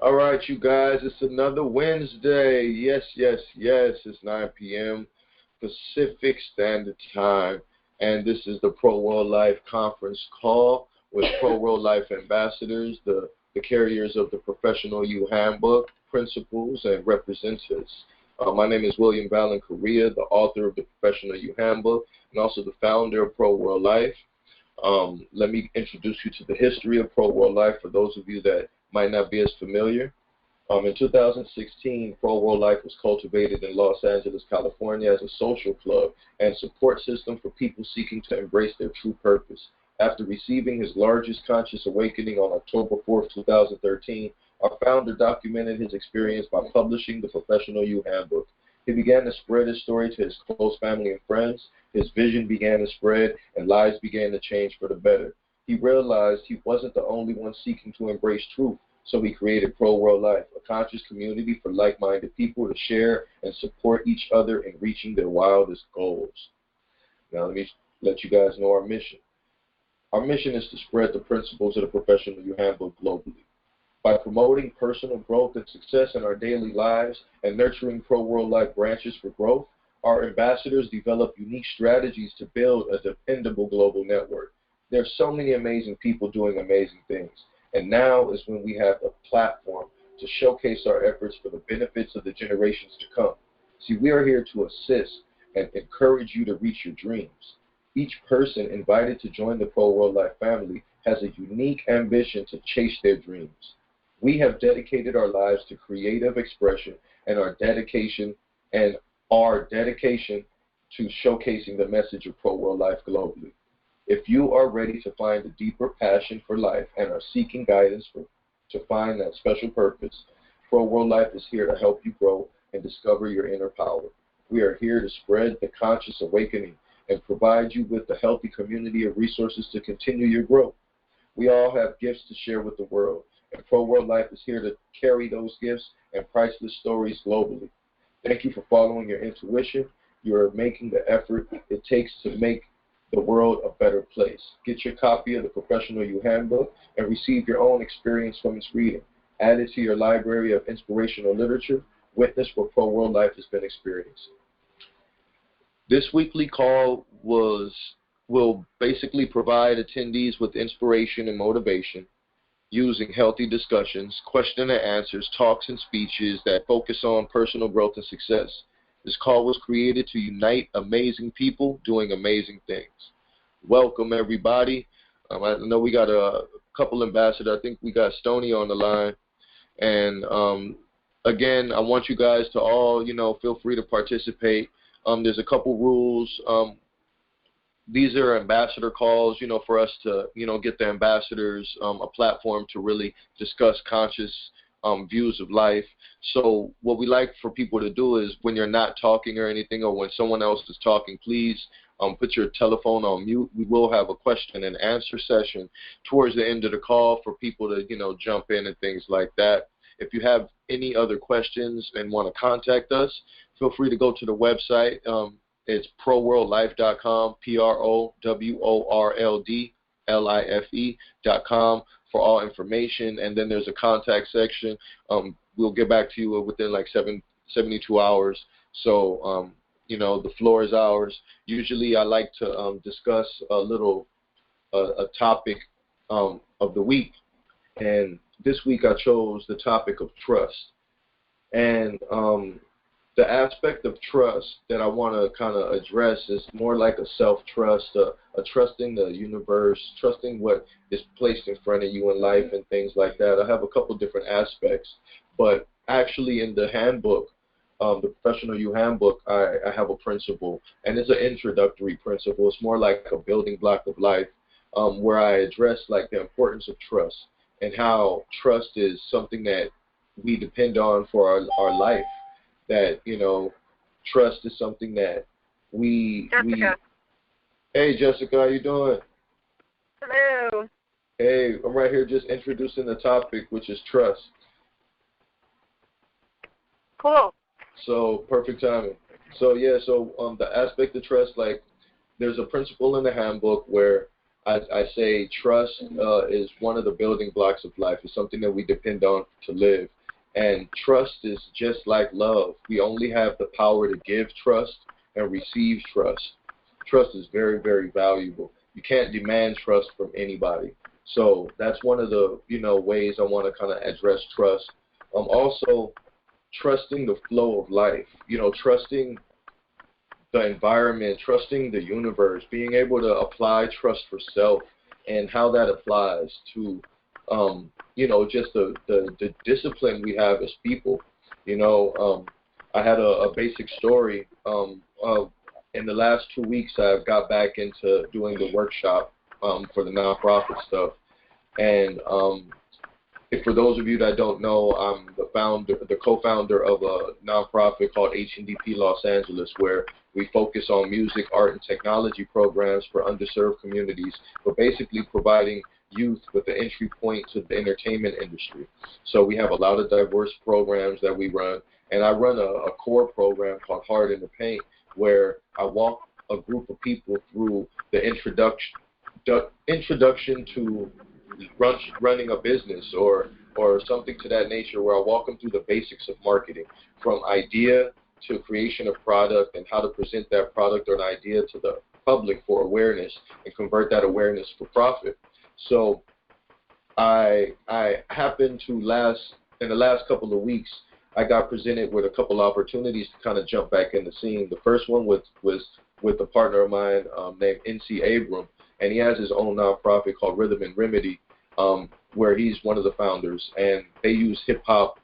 All right, you guys, it's another Wednesday. Yes, yes, yes. It's 9 p.m. Pacific Standard Time, and this is the Pro World Life conference call with Pro World Life ambassadors, the carriers of the Professional You Handbook, principals, and representatives. My name is William Valen Correa, the author of the Professional You Handbook, and also the founder of Pro World Life. Let me introduce you to the history of Pro World Life for those of you that might not be as familiar. In 2016, Pro World Life was cultivated in Los Angeles, California as a social club and support system for people seeking to embrace their true purpose. After receiving his largest conscious awakening on October 4th, 2013, our founder documented his experience by publishing the Professional You Handbook. He began to spread his story to his close family and friends. His vision began to spread, and lives began to change for the better. He realized he wasn't the only one seeking to embrace truth, so he created Pro World Life, a conscious community for like-minded people to share and support each other in reaching their wildest goals. Now let me let you guys know our mission. Our mission is to spread the principles of the Professional You Handbook globally. By promoting personal growth and success in our daily lives and nurturing Pro World Life branches for growth, our ambassadors develop unique strategies to build a dependable global network. There are so many amazing people doing amazing things, and now is when we have a platform to showcase our efforts for the benefits of the generations to come. See, we are here to assist and encourage you to reach your dreams. Each person invited to join the Pro World Life family has a unique ambition to chase their dreams. We have dedicated our lives to creative expression and our dedication to showcasing the message of Pro World Life globally. If you are ready to find a deeper passion for life and are seeking guidance to find that special purpose, Pro World Life is here to help you grow and discover your inner power. We are here to spread the conscious awakening and provide you with a healthy community of resources to continue your growth. We all have gifts to share with the world, and Pro World Life is here to carry those gifts and priceless stories globally. Thank you for following your intuition. You are making the effort it takes to make the world a better place. Get your copy of the Professional You Handbook and receive your own experience from its reading. Add it to your library of inspirational literature. Witness what Pro World Life has been experiencing. This weekly call will basically provide attendees with inspiration and motivation using healthy discussions, question and answers, talks and speeches that focus on personal growth and success. This call was created to unite amazing people doing amazing things. Welcome, everybody. I know we got a couple ambassadors. I think we got Stoney on the line. And again, I want you guys to all, feel free to participate. There's a couple rules. These are ambassador calls, for us to, get the ambassadors a platform to really discuss conscious views of life. So what we like for people to do is when you're not talking or anything, or when someone else is talking, please put your telephone on mute. We will have a question and answer session towards the end of the call for people to, jump in and things like that. If you have any other questions and want to contact us, feel free to go to the website. It's ProWorldLife.com, ProWorldLife.com for all information. And then there's a contact section. We'll get back to you within like 72 hours. So, the floor is ours. Usually I like to discuss a topic of the week. And this week I chose the topic of trust. And the aspect of trust that I want to kind of address is more like a self-trust, a trusting the universe, trusting what is placed in front of you in life and things like that. I have a couple different aspects, but actually in the handbook, the Professional You Handbook, I have a principle, and it's an introductory principle. It's more like a building block of life, where I address like the importance of trust and how trust is something that we depend on for our life. That, trust is something that Jessica. Hey, Jessica, how you doing? Hello. Hey, I'm right here just introducing the topic, which is trust. Cool. So, perfect timing. So, the aspect of trust, like, there's a principle in the handbook where I say trust is one of the building blocks of life. It's something that we depend on to live. And trust is just like love. We only have the power to give trust and receive trust. Trust is very, very valuable. You can't demand trust from anybody. So that's one of the, ways I want to kind of address trust. Also, trusting the flow of life, trusting the environment, trusting the universe, being able to apply trust for self and how that applies to, just the discipline we have as people. I had a basic story. In the last 2 weeks, I've got back into doing the workshop for the nonprofit stuff. And for those of you that don't know, I'm the co-founder of a nonprofit called HNDP Los Angeles, where we focus on music, art, and technology programs for underserved communities, but basically providing youth with the entry point to the entertainment industry. So we have a lot of diverse programs that we run, and I run a core program called Hard in the Paint, where I walk a group of people through the introduction to running a business or something to that nature, where I walk them through the basics of marketing, from idea to creation of product and how to present that product or an idea to the public for awareness and convert that awareness for profit. So I happened to in the last couple of weeks, I got presented with a couple opportunities to kind of jump back in the scene. The first one was with a partner of mine named NC Abram, and he has his own nonprofit called Rhythm and Remedy, where he's one of the founders, and they use hip-hop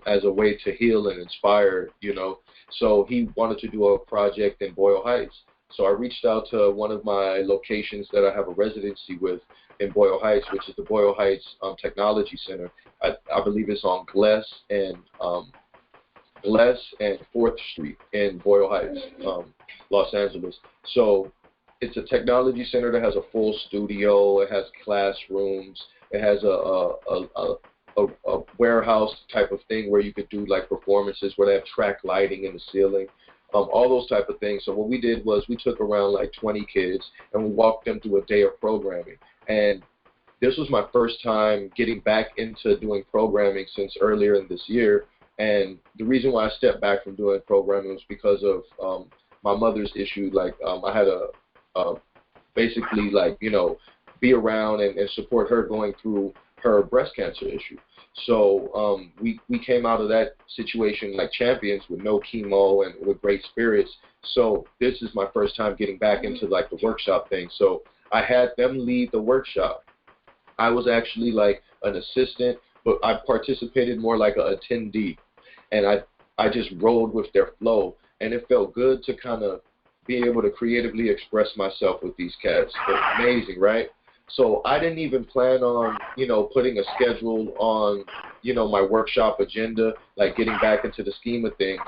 as a way to heal and inspire, So he wanted to do a project in Boyle Heights. So I reached out to one of my locations that I have a residency with in Boyle Heights, which is the Boyle Heights Technology Center. I believe it's on Gless and 4th Street in Boyle Heights, Los Angeles. So it's a technology center that has a full studio. It has classrooms. It has a warehouse type of thing where you could do like performances where they have track lighting in the ceiling, all those type of things. So what we did was we took around like 20 kids and we walked them through a day of programming. And this was my first time getting back into doing programming since earlier in this year. And the reason why I stepped back from doing programming was because of my mother's issue. Like I had basically be around and support her going through her breast cancer issue. So we came out of that situation like champions with no chemo and with great spirits. So this is my first time getting back into like the workshop thing. So I had them lead the workshop. I was actually like an assistant, but I participated more like an attendee. And I just rolled with their flow. And it felt good to kind of be able to creatively express myself with these cats. Amazing, right? So I didn't even plan on, putting a schedule on, my workshop agenda, like getting back into the scheme of things.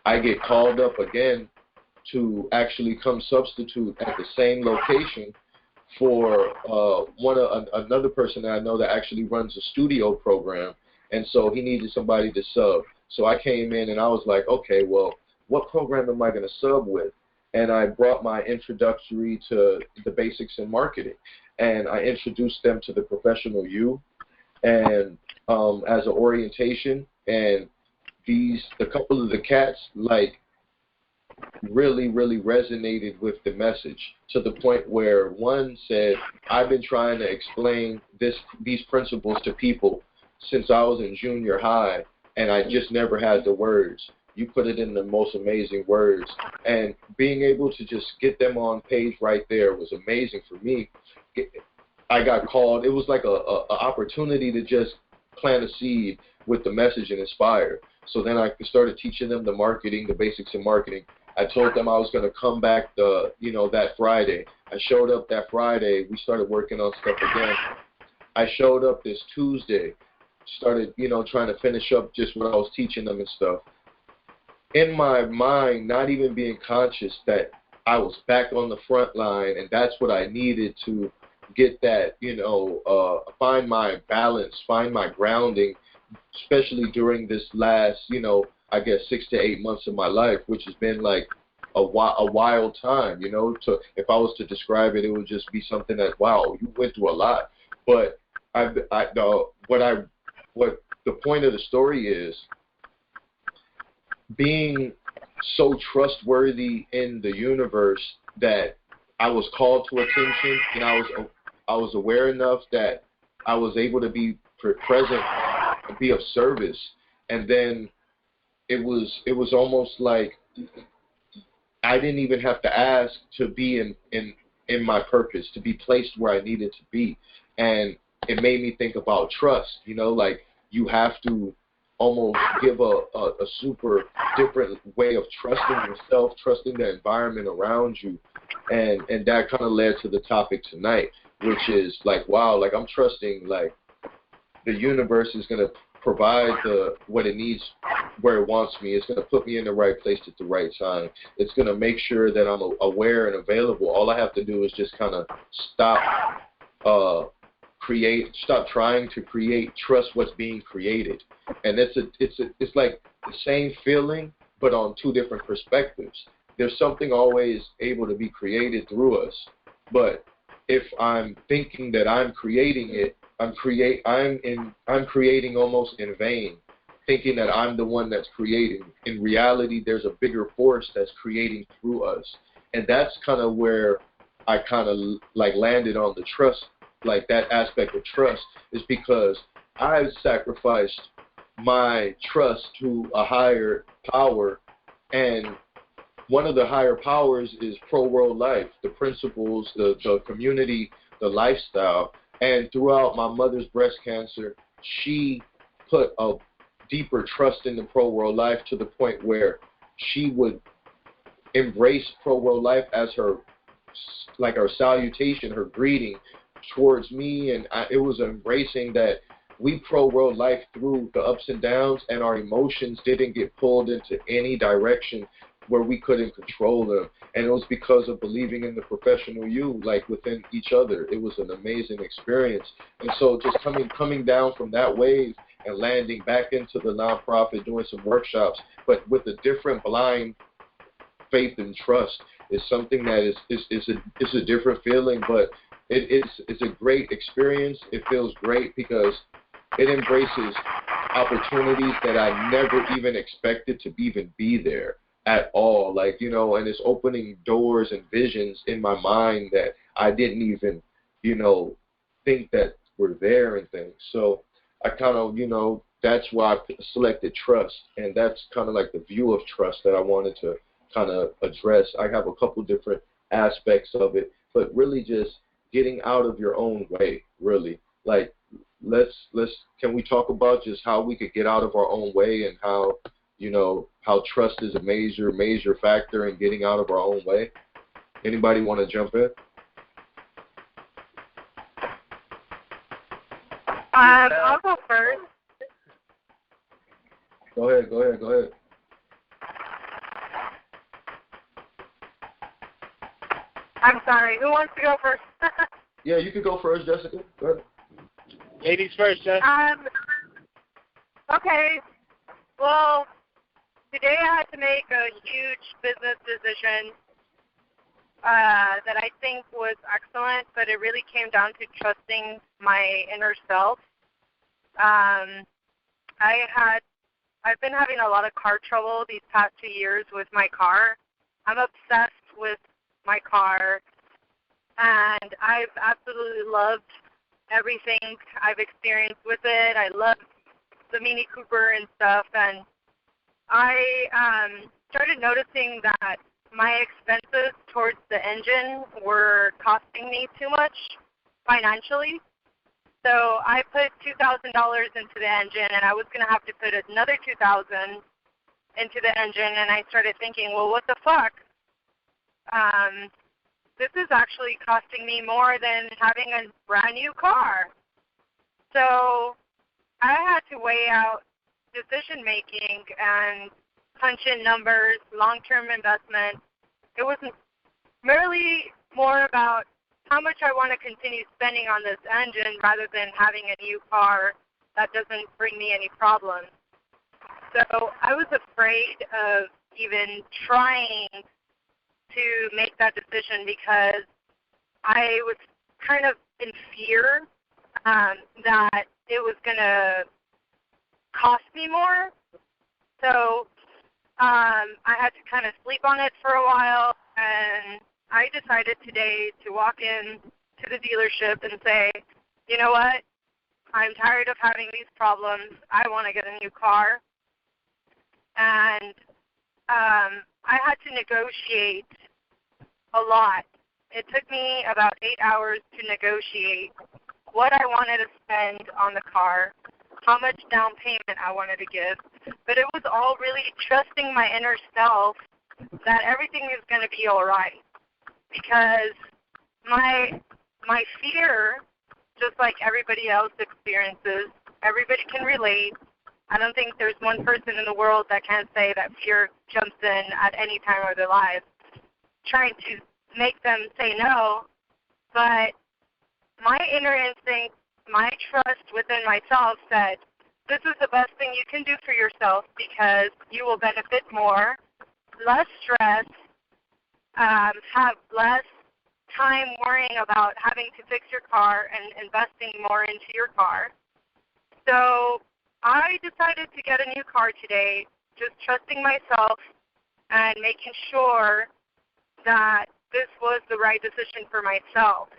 I get called up again to actually come substitute at the same location for another person that I know that actually runs a studio program, and so he needed somebody to sub. So I came in and I was like, okay, well, what program am I going to sub with? And I brought my introductory to the basics in marketing, and I introduced them to the professional you, and as an orientation, and the couple of the cats really resonated with the message, to the point where one said, I've been trying to explain these principles to people since I was in junior high, and I just never had the words. You put it in the most amazing words, and being able to just get them on page right there was amazing for me. I got called. It was like a opportunity to just plant a seed with the message and inspire. So then I started teaching them the marketing, the basics of marketing. I told them I was going to come back that Friday. I showed up that Friday. We started working on stuff again. I showed up this Tuesday, started, trying to finish up just what I was teaching them and stuff. In my mind, not even being conscious that I was back on the front line, and that's what I needed to get that, find my balance, find my grounding, especially during this last, I guess 6 to 8 months of my life, which has been like a wild time, you know. If I was to describe it, it would just be something that, wow, you went through a lot. But what the point of the story is, being so trustworthy in the universe that I was called to attention, and I was aware enough that I was able to be present and be of service. And then it was almost like I didn't even have to ask to be in my purpose, to be placed where I needed to be. And it made me think about trust, you know, like you have to almost give a super different way of trusting yourself, trusting the environment around you. And that kind of led to the topic tonight, which is like, wow, like I'm trusting like the universe is going to provide what it needs where it wants me. It's going to put me in the right place at the right time. It's going to make sure that I'm aware and available. All I have to do is just kind of stop trying to create, trust what's being created. And it's like the same feeling, but on two different perspectives. There's something always able to be created through us, but if I'm thinking that I'm creating it, I'm creating almost in vain, thinking that I'm the one that's creating. In reality, there's a bigger force that's creating through us, and that's kind of where I kind of like landed on the trust, like that aspect of trust, is because I've sacrificed my trust to a higher power, and one of the higher powers is ProWorldLife, the principles, the community, the lifestyle. And throughout my mother's breast cancer, she put a deeper trust in the ProWorldLife to the point where she would embrace ProWorldLife as her salutation, her greeting towards me. And it was embracing that we ProWorldLife through the ups and downs, and our emotions didn't get pulled into any direction where we couldn't control them. And it was because of believing in the professional you, like within each other. It was an amazing experience. And so just coming down from that wave and landing back into the nonprofit, doing some workshops, but with a different blind faith and trust, is something that is a different feeling, but it's a great experience. It feels great because it embraces opportunities that I never even expected to even be there at all, like, you know, and it's opening doors and visions in my mind that I didn't even, you know, think that were there and things. So I kind of, you know, that's why I selected trust, and that's kind of like the view of trust that I wanted to kind of address. I have a couple different aspects of it, but really just getting out of your own way, really. Like, can we talk about just how we could get out of our own way, and how, you know, how trust is a major factor in getting out of our own way? Anybody want to jump in? I'll go first. Go ahead. I'm sorry. Who wants to go first? Yeah, you can go first, Jessica. Go ahead. Ladies first, Jess. Okay. Well, today I had to make a huge business decision that I think was excellent, but it really came down to trusting my inner self. I've been having a lot of car trouble these past 2 years with my car. I'm obsessed with my car, and I've absolutely loved everything I've experienced with it. I love the Mini Cooper and stuff, and I started noticing that my expenses towards the engine were costing me too much financially. So I put $2,000 into the engine, and I was going to have to put another $2,000 into the engine, and I started thinking, well, what the fuck? This is actually costing me more than having a brand new car. So I had to weigh out decision making and punch in numbers, long-term investment. It was merely more about how much I want to continue spending on this engine rather than having a new car that doesn't bring me any problems. So I was afraid of even trying to make that decision because I was kind of in fear that it was going to cost me more. So I had to kind of sleep on it for a while, and I decided today to walk in to the dealership and say, you know what, I'm tired of having these problems. I want to get a new car. And I had to negotiate a lot. It took me about 8 hours to negotiate what I wanted to spend on the car, how much down payment I wanted to give. But it was all really trusting my inner self that everything is going to be all right. Because my fear, just like everybody else experiences, everybody can relate. I don't think there's one person in the world that can't say that fear jumps in at any time of their lives, trying to make them say no. But my inner instinct, my trust within myself said, this is the best thing you can do for yourself because you will benefit more, less stress, have less time worrying about having to fix your car and investing more into your car. So I decided to get a new car today, just trusting myself and making sure that this was the right decision for myself.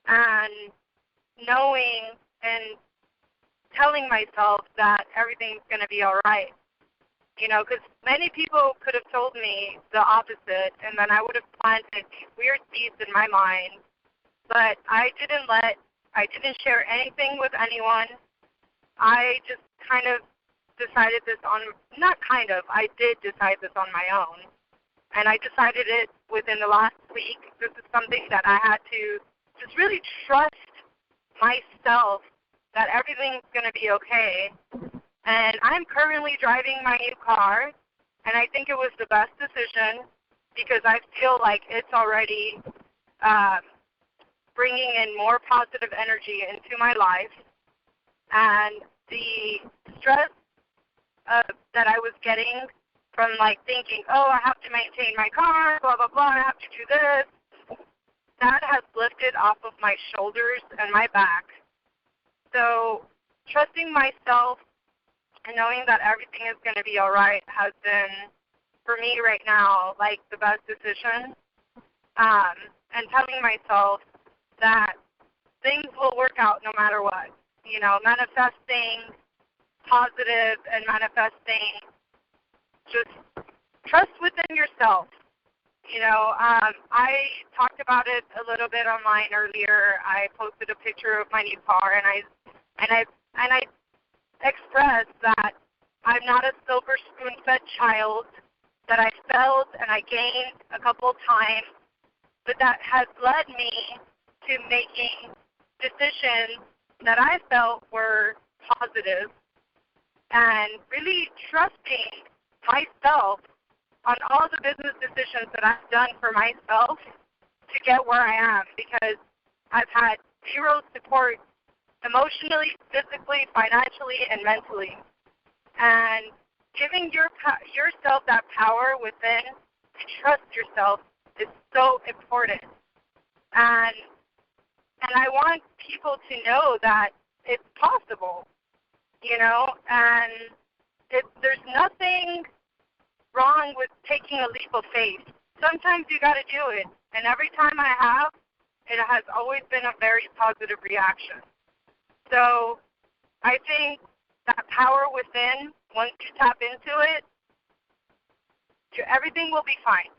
And knowing and telling myself that everything's going to be all right. You know, because many people could have told me the opposite, and then I would have planted these weird seeds in my mind. But I didn't share anything with anyone. I just kind of decided this on, I did decide this on my own. And I decided it within the last week. This is something that I had to just really trust myself that everything's going to be okay. And I'm currently driving my new car, and I think it was the best decision because I feel like it's already bringing in more positive energy into my life. And the stress that I was getting from thinking, oh, I have to maintain my car, blah, blah, blah, I have to do this, that has lifted off of my shoulders and my back. So trusting myself and knowing that everything is going to be all right has been, for me right now, the best decision. And telling myself that things will work out no matter what. You know, manifesting positive and manifesting just trust within yourself. You know, I talked about it a little bit online earlier. I posted a picture of my new car, and I expressed that I'm not a silver spoon-fed child, that I failed and I gained a couple of times, but that has led me to making decisions that I felt were positive and really trusting myself on all the business decisions that I've done for myself to get where I am, because I've had zero support emotionally, physically, financially, and mentally. And giving yourself that power within to trust yourself is so important. And I want people to know that it's possible, you know, and there's nothing wrong with taking a leap of faith. Sometimes you got to do it, and every time I have, it has always been a very positive reaction. So I think that power within, once you tap into it, everything will be fine.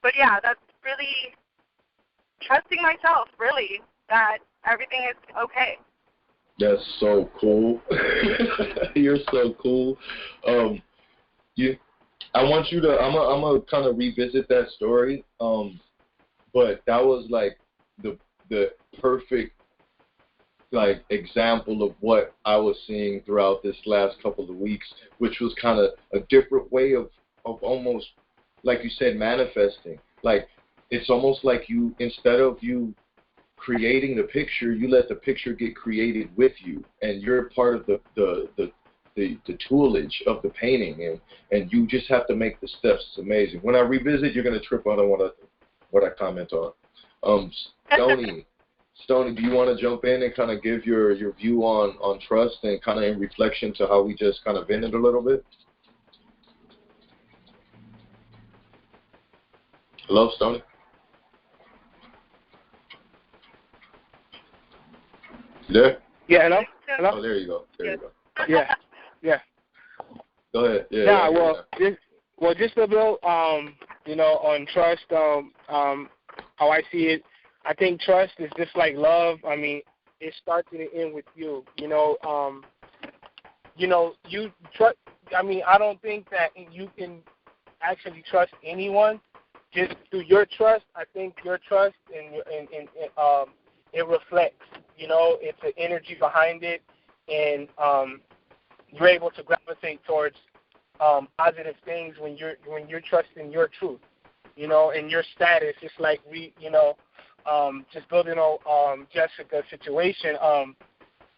But yeah, that's really trusting myself, really, that everything is okay. That's so cool. You're so cool. I want you to. I'm gonna kind of revisit that story. But that was the perfect example of what I was seeing throughout this last couple of weeks, which was kind of a different way of almost, like you said, manifesting. It's almost like you, instead of you creating the picture, you let the picture get created with you, and you're part of the the toolage of the painting, and you just have to make the steps. It's amazing. When I revisit, you're going to trip on what I comment on. Stoney, do you want to jump in and kind of give your view on trust and kind of in reflection to how we just kind of vented a little bit? Hello, Stoney? You there? Yeah, hello? Hello? Oh, there you go. There you go. Yeah. Go ahead. Yeah. Just a little, on trust, how I see it, I think trust is just like love. I mean, it starts and it ends with you. You trust. I mean, I don't think that you can actually trust anyone just through your trust. I think your trust and it reflects. It's the energy behind it, and you're able to gravitate towards positive things when you're trusting your truth, and your status. It's like just building on Jessica's situation.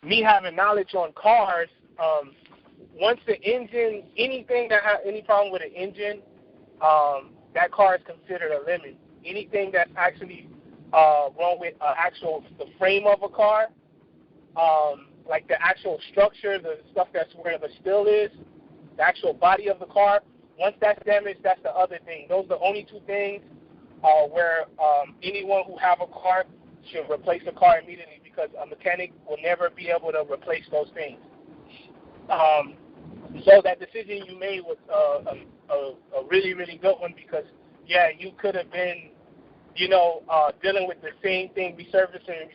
Me having knowledge on cars, once the engine, anything that has any problem with an engine, that car is considered a lemon. Anything that's actually wrong with the frame of a car, like the actual structure, the stuff that's where the steel is, the actual body of the car, once that's damaged, that's the other thing. Those are the only two things where anyone who have a car should replace the car immediately, because a mechanic will never be able to replace those things. So that decision you made was a really, really good one, because, you could have been, dealing with the same thing, resurfacing,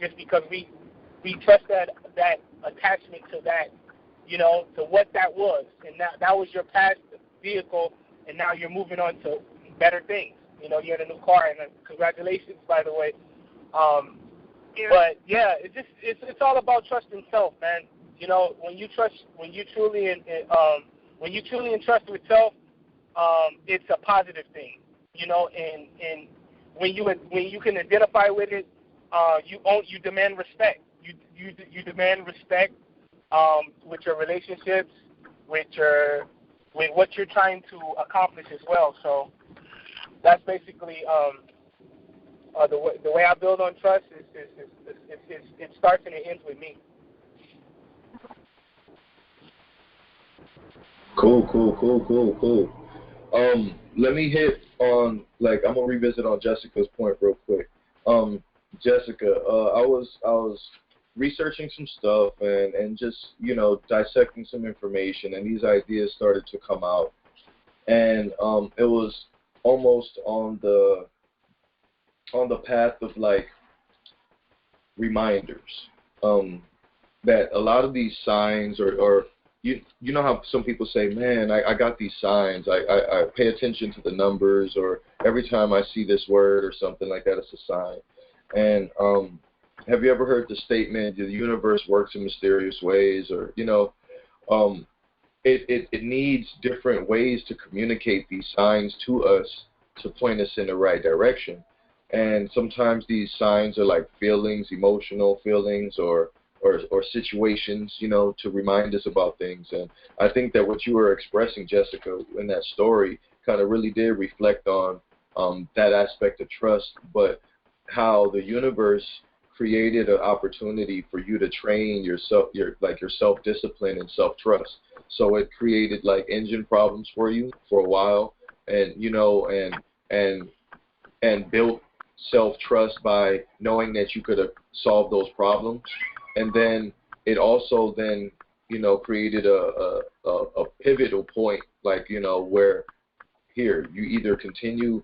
just because we trust that attachment to that, to what that was. And that was your past vehicle, and now you're moving on to better things. You're in a new car, and congratulations, by the way. But it's all about trusting self, man. When you truly entrust with self, it's a positive thing. And when you can identify with it, you demand respect. You demand respect with your relationships, with what you're trying to accomplish as well. So that's basically the way I build on trust. It starts and it ends with me. Cool. Let me hit on, I'm gonna revisit on Jessica's point real quick. Jessica, I was researching some stuff and just dissecting some information, and these ideas started to come out, and it was almost on the path of reminders that a lot of these signs or you know how some people say, man, I got these signs, I pay attention to the numbers, or every time I see this word or something like that, it's a sign. And have you ever heard the statement, the universe works in mysterious ways, or it needs different ways to communicate these signs to us to point us in the right direction. And sometimes these signs are like feelings, emotional feelings, or situations, to remind us about things. And I think that what you were expressing, Jessica, in that story kind of really did reflect on that aspect of trust, but how the universe created an opportunity for you to train your self-discipline and self-trust. So it created engine problems for you for a while, and and built self-trust by knowing that you could have solved those problems. And then it also created a pivotal point, where here you either continue,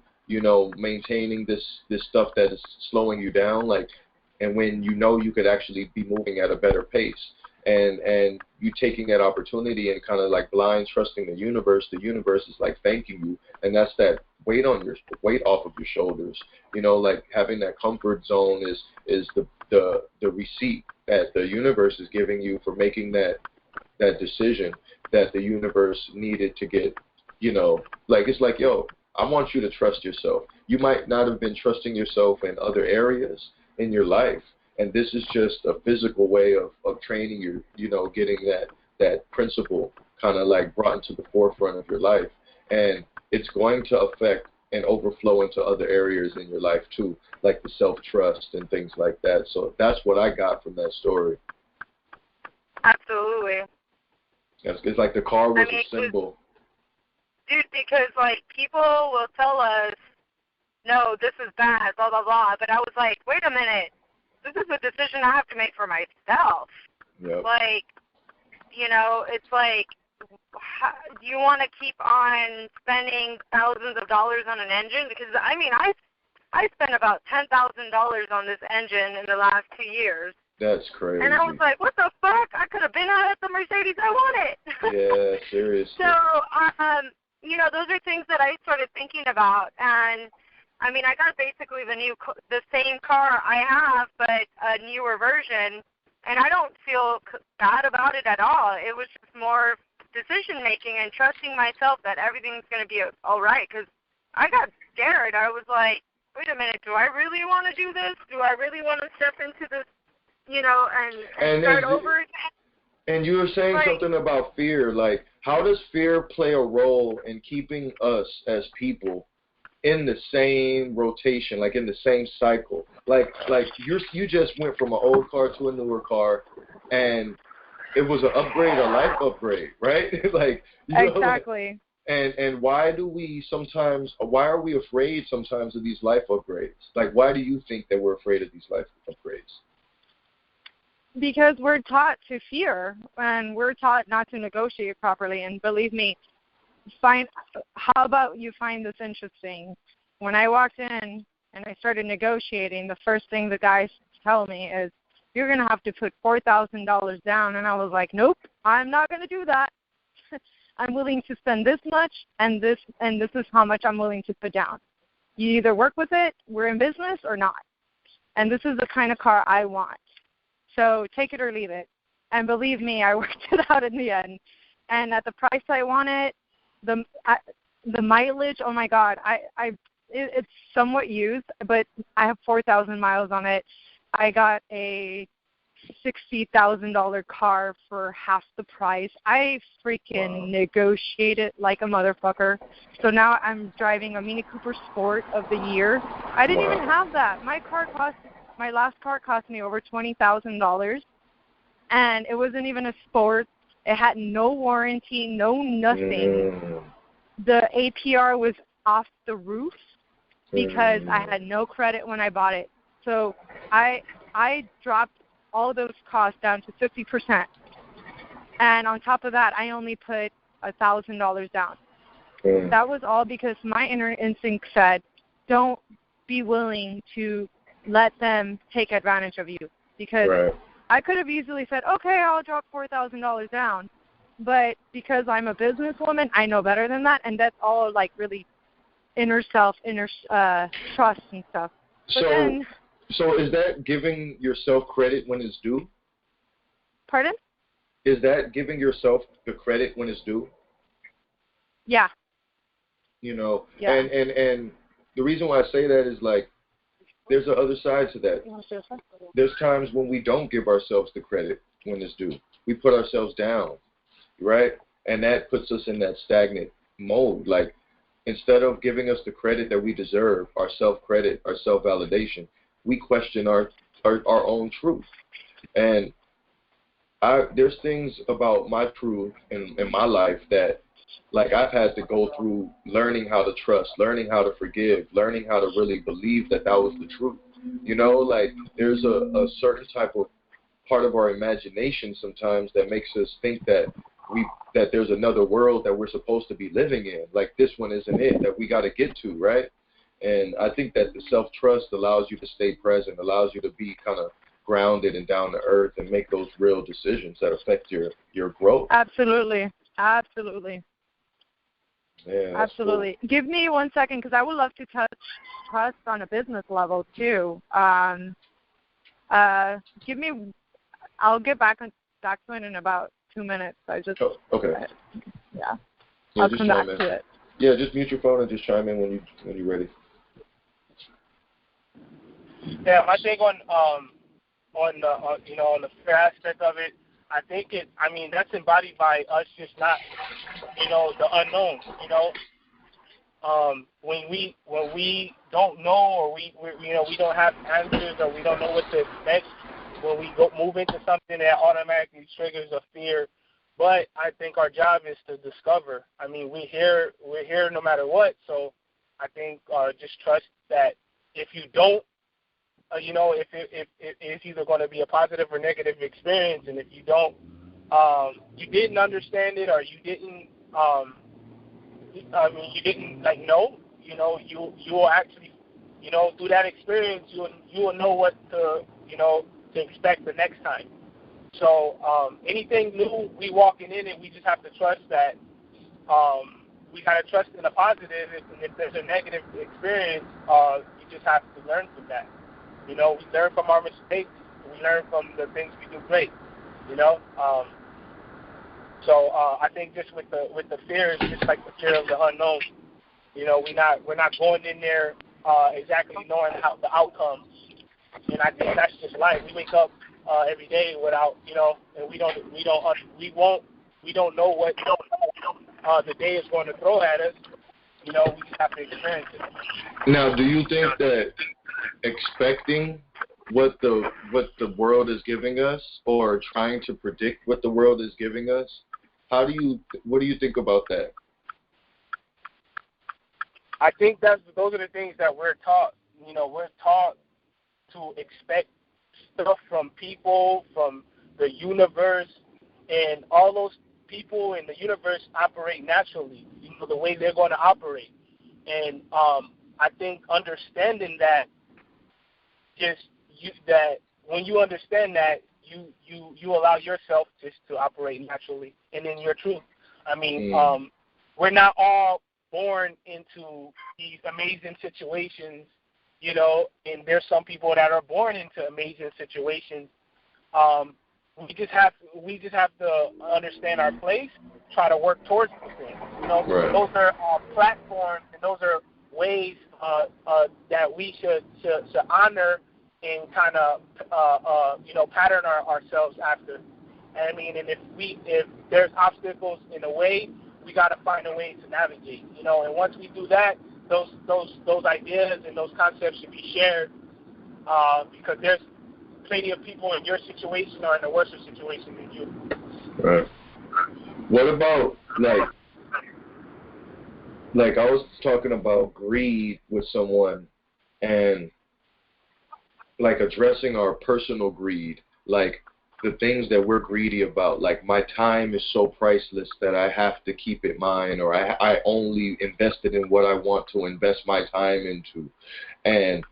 maintaining this stuff that is slowing you down, and when you could actually be moving at a better pace, and you taking that opportunity and kind of blind trusting the universe is thanking you, and that's that weight off of your shoulders. Having that comfort zone is the receipt that the universe is giving you for making that decision that the universe needed to get, it's yo, I want you to trust yourself. You might not have been trusting yourself in other areas in your life, And this is just a physical way of training you, getting that principle kind of like brought into the forefront of your life. And it's going to affect and overflow into other areas in your life too, like the self-trust and things like that. So that's what I got from that story. Absolutely. It's like the car was a symbol. Dude, because, like, people will tell us, no, this is bad, blah, blah, blah. But I was like, wait a minute. This is a decision I have to make for myself. Yep. Like, it's like, do you want to keep on spending thousands of dollars on an engine? Because, I mean, I spent about $10,000 on this engine in the last 2 years. That's crazy. And I was like, what the fuck? I could have been out at the Mercedes I wanted. Yeah, seriously. So, those are things that I started thinking about. And, I mean, I got basically the same car I have, but a newer version. And I don't feel bad about it at all. It was just more decision-making and trusting myself that everything's going to be all right. Because I got scared. I was like, wait a minute, do I really want to do this? Do I really want to step into this, and start over again? And you were saying something about fear. Like, how does fear play a role in keeping us as people in the same rotation, like in the same cycle? Like you just went from an old car to a newer car, and it was an upgrade, a life upgrade, right? Exactly. And why are we afraid sometimes of these life upgrades? Like, why do you think that we're afraid of these life upgrades? Because we're taught to fear, and we're taught not to negotiate properly. And believe me, how about you find this interesting? When I walked in and I started negotiating, the first thing the guys tell me is, you're going to have to put $4,000 down. And I was like, nope, I'm not going to do that. I'm willing to spend this much, and this is how much I'm willing to put down. You either work with it, we're in business, or not. And this is the kind of car I want. So take it or leave it. And believe me, I worked it out in the end. And at the price I wanted, the mileage, oh my God, it's somewhat used, but I have 4,000 miles on it. I got a $60,000 car for half the price. I freaking negotiated like a motherfucker. So now I'm driving a Mini Cooper Sport of the year. I didn't even have that. My last car cost me over $20,000, and it wasn't even a sport. It had no warranty, no nothing. The APR was off the roof because I had no credit when I bought it. So I dropped all those costs down to 50%. And on top of that, I only put $1,000 down. That was all because my inner instinct said, don't be willing to let them take advantage of you. Because I could have easily said, okay, I'll drop $4,000 down. But because I'm a businesswoman, I know better than that. And that's all like really inner trust and stuff. But So is that giving yourself credit when it's due? Pardon? Is that giving yourself the credit when it's due? Yeah. Yeah. And the reason why I say that is like, there's the other side to that. There's times when we don't give ourselves the credit when it's due. We put ourselves down, right? And that puts us in that stagnant mode. Like, instead of giving us the credit that we deserve, our self-credit, our self-validation, we question our own truth. And there's things about my truth in my life that, like, I've had to go through learning how to trust, learning how to forgive, learning how to really believe that was the truth. Like, there's a certain type of part of our imagination sometimes that makes us think that there's another world that we're supposed to be living in. Like, this one isn't it, that we got to get to, right? And I think that the self-trust allows you to stay present, allows you to be kind of grounded and down to earth and make those real decisions that affect your growth. Absolutely. Yeah, Absolutely. Cool. Give me 1 second, because I would love to touch trust on a business level too. I'll get back to it in about 2 minutes. Okay. Yeah. I'll come back to it. Yeah, just mute your phone and just chime in when you're ready. Yeah, my thing on on the fear aspect of it, I mean that's embodied by us just not, the unknown. When we don't know, or we don't have answers, or we don't know what to expect, when we move into something that automatically triggers a fear. But I think our job is to discover. I mean, we're here no matter what. So I think just trust that if you don't, if it's either going to be a positive or negative experience, and if you don't, you didn't understand it, or you didn't, you didn't know, you will actually, through that experience, you will know what to expect the next time. So anything new, we walking in it, we just have to trust that. We gotta trust in the positive, and if there's a negative experience, you just have to learn from that. We learn from our mistakes. We learn from the things we do great. So I think just with the fear, it's just like the fear of the unknown. We're not going in there exactly knowing how the outcome. And I think that's just life. We wake up every day without, and we don't know what the day is going to throw at us. We just have to experience it. Now, do you think that expecting what the world is giving us, or trying to predict what the world is giving us, what do you think about that? I think those are the things that we're taught. We're taught to expect stuff from people, from the universe, and all those people in the universe operate naturally, the way they're going to operate. And I think understanding that, that when you understand that, you allow yourself just to operate naturally and in your truth. I mean, we're not all born into these amazing situations, and there's some people that are born into amazing situations. We just have to understand our place, try to work towards those things. Right. Those are platforms, and those are ways that we should honor and kind of pattern ourselves after. I mean, and if there's obstacles in the way, we got to find a way to navigate. And once we do that, those ideas and those concepts should be shared, because there's plenty of people in your situation or in a worse situation than you. Right. What about like I was talking about greed with someone, and like addressing our personal greed, like the things that we're greedy about, like my time is so priceless that I have to keep it mine, or I only invested in what I want to invest my time into. And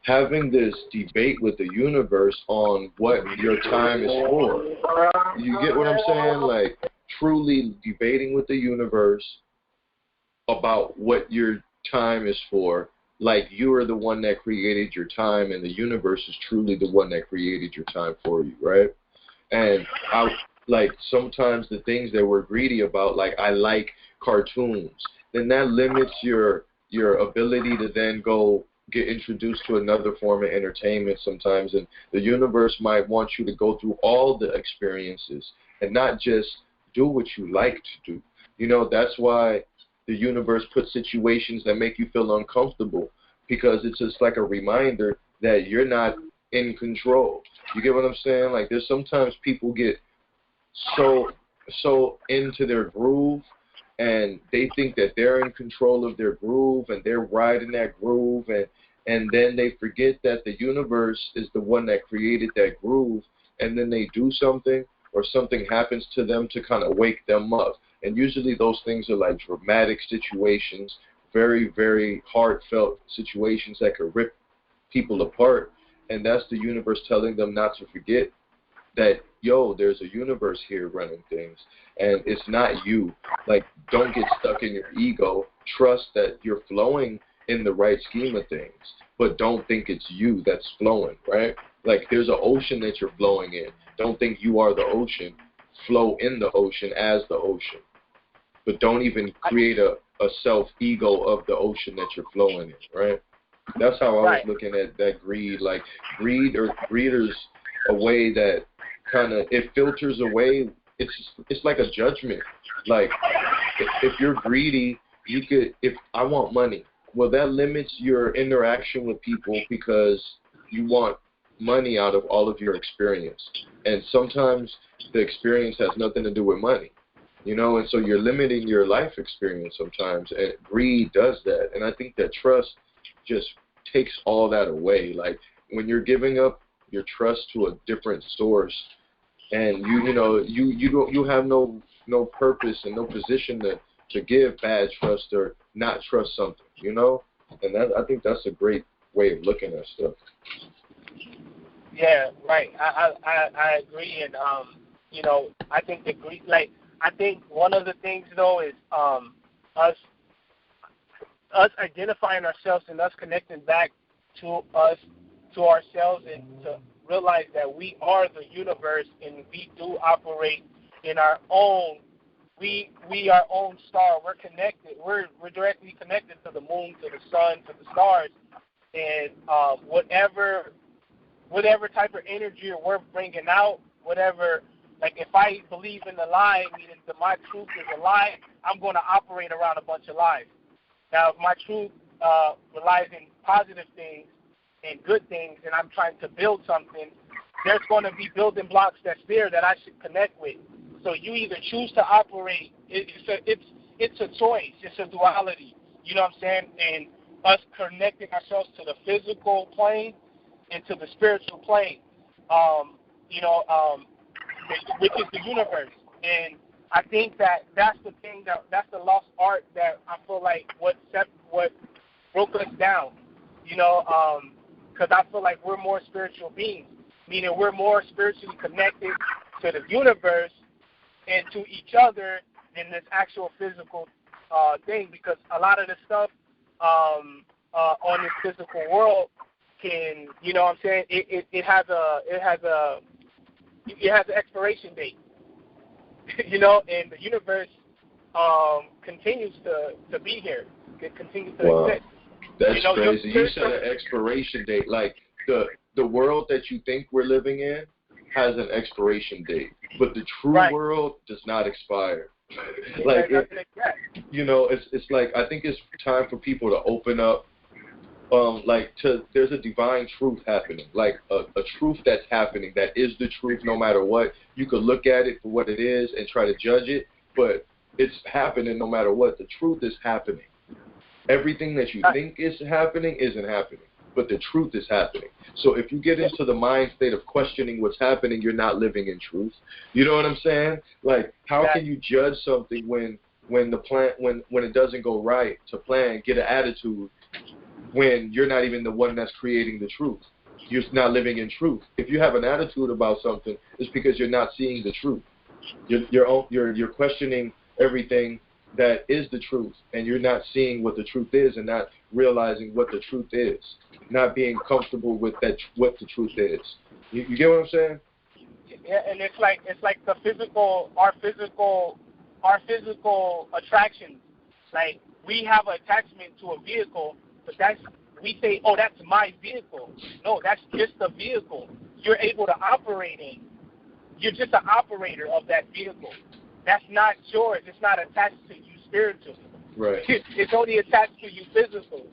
having this debate with the universe on what your time is for. You get what I'm saying? Like truly debating with the universe about what your time is for. Like you are the one that created your time, and the universe is truly the one that created your time for you, right? And like sometimes the things that we're greedy about, like I like cartoons, then that limits your ability to then go get introduced to another form of entertainment sometimes. And the universe might want you to go through all the experiences and not just do what you like to do. That's why the universe puts situations that make you feel uncomfortable, because it's just like a reminder that you're not in control. You get what I'm saying? Like there's sometimes people get so into their groove, and they think that they're in control of their groove and they're riding that groove, and then they forget that the universe is the one that created that groove, and then they do something or something happens to them to kind of wake them up. And usually those things are like dramatic situations, very, very heartfelt situations that could rip people apart. And that's the universe telling them not to forget that, there's a universe here running things, and it's not you. Like, don't get stuck in your ego. Trust that you're flowing in the right scheme of things, but don't think it's you that's flowing, right? Like, there's an ocean that you're flowing in. Don't think you are the ocean. Flow in the ocean as the ocean. But don't even create a self-ego of the ocean that you're flowing in, right? That's how I was looking at that greed. Like, greeders a way that kind of, it filters away. It's like a judgment. Like if you're greedy, if I want money, well, that limits your interaction with people because you want money out of all of your experience. And sometimes the experience has nothing to do with money, and so you're limiting your life experience sometimes, and greed does that. And I think that trust just takes all that away. Like when you're giving up your trust to a different source, and you have no purpose and no position to give bad trust or not trust something, and I think that's a great way of looking at stuff. Yeah, right. I agree, and I think I think one of the things though is us identifying ourselves and us connecting back to ourselves, and to realize that we are the universe and we do operate in our own. We our own star. We're connected. We're directly connected to the moon, to the sun, to the stars, and whatever type of energy we're bringing out, whatever. Like if I believe in the lie, meaning that my truth is a lie, I'm going to operate around a bunch of lies. Now, if my truth relies in positive things and good things, and I'm trying to build something, there's going to be building blocks that's there that I should connect with. So you either choose to operate. It's a choice. It's a duality. You know what I'm saying? And us connecting ourselves to the physical plane and to the spiritual plane, which is the universe. And I think that's the thing that's the lost art that I feel like what broke us down. Because I feel like we're more spiritual beings, meaning we're more spiritually connected to the universe and to each other than this actual physical thing. Because a lot of the stuff on this physical world can, what I'm saying, it has an expiration date. And the universe continues to be here. It continues to exist. That's crazy. You said an expiration date. Like the world that you think we're living in has an expiration date, but the true world does not expire. Like it's like, I think it's time for people to open up. There's a divine truth happening, like a truth that's happening that is the truth no matter what. You could look at it for what it is and try to judge it, but it's happening no matter what. The truth is happening. Everything that you think is happening isn't happening, but the truth is happening. So if you get into the mind state of questioning what's happening, you're not living in truth. You know what I'm saying? Like, how can you judge something when it doesn't go right to plan, get an attitude, when you're not even the one that's creating the truth? You're not living in truth. If you have an attitude about something, it's because you're not seeing the truth. You're questioning everything that is the truth, and you're not seeing what the truth is, and not realizing what the truth is, not being comfortable with what the truth is. You get what I'm saying? Yeah, and it's like the our physical attractions. Like, we have an attachment to a vehicle, but we say, oh, that's my vehicle. No, that's just a vehicle you're able to operate in. You're just an operator of that vehicle. That's not yours. It's not attached to you spiritually. Right. It's only attached to you physically.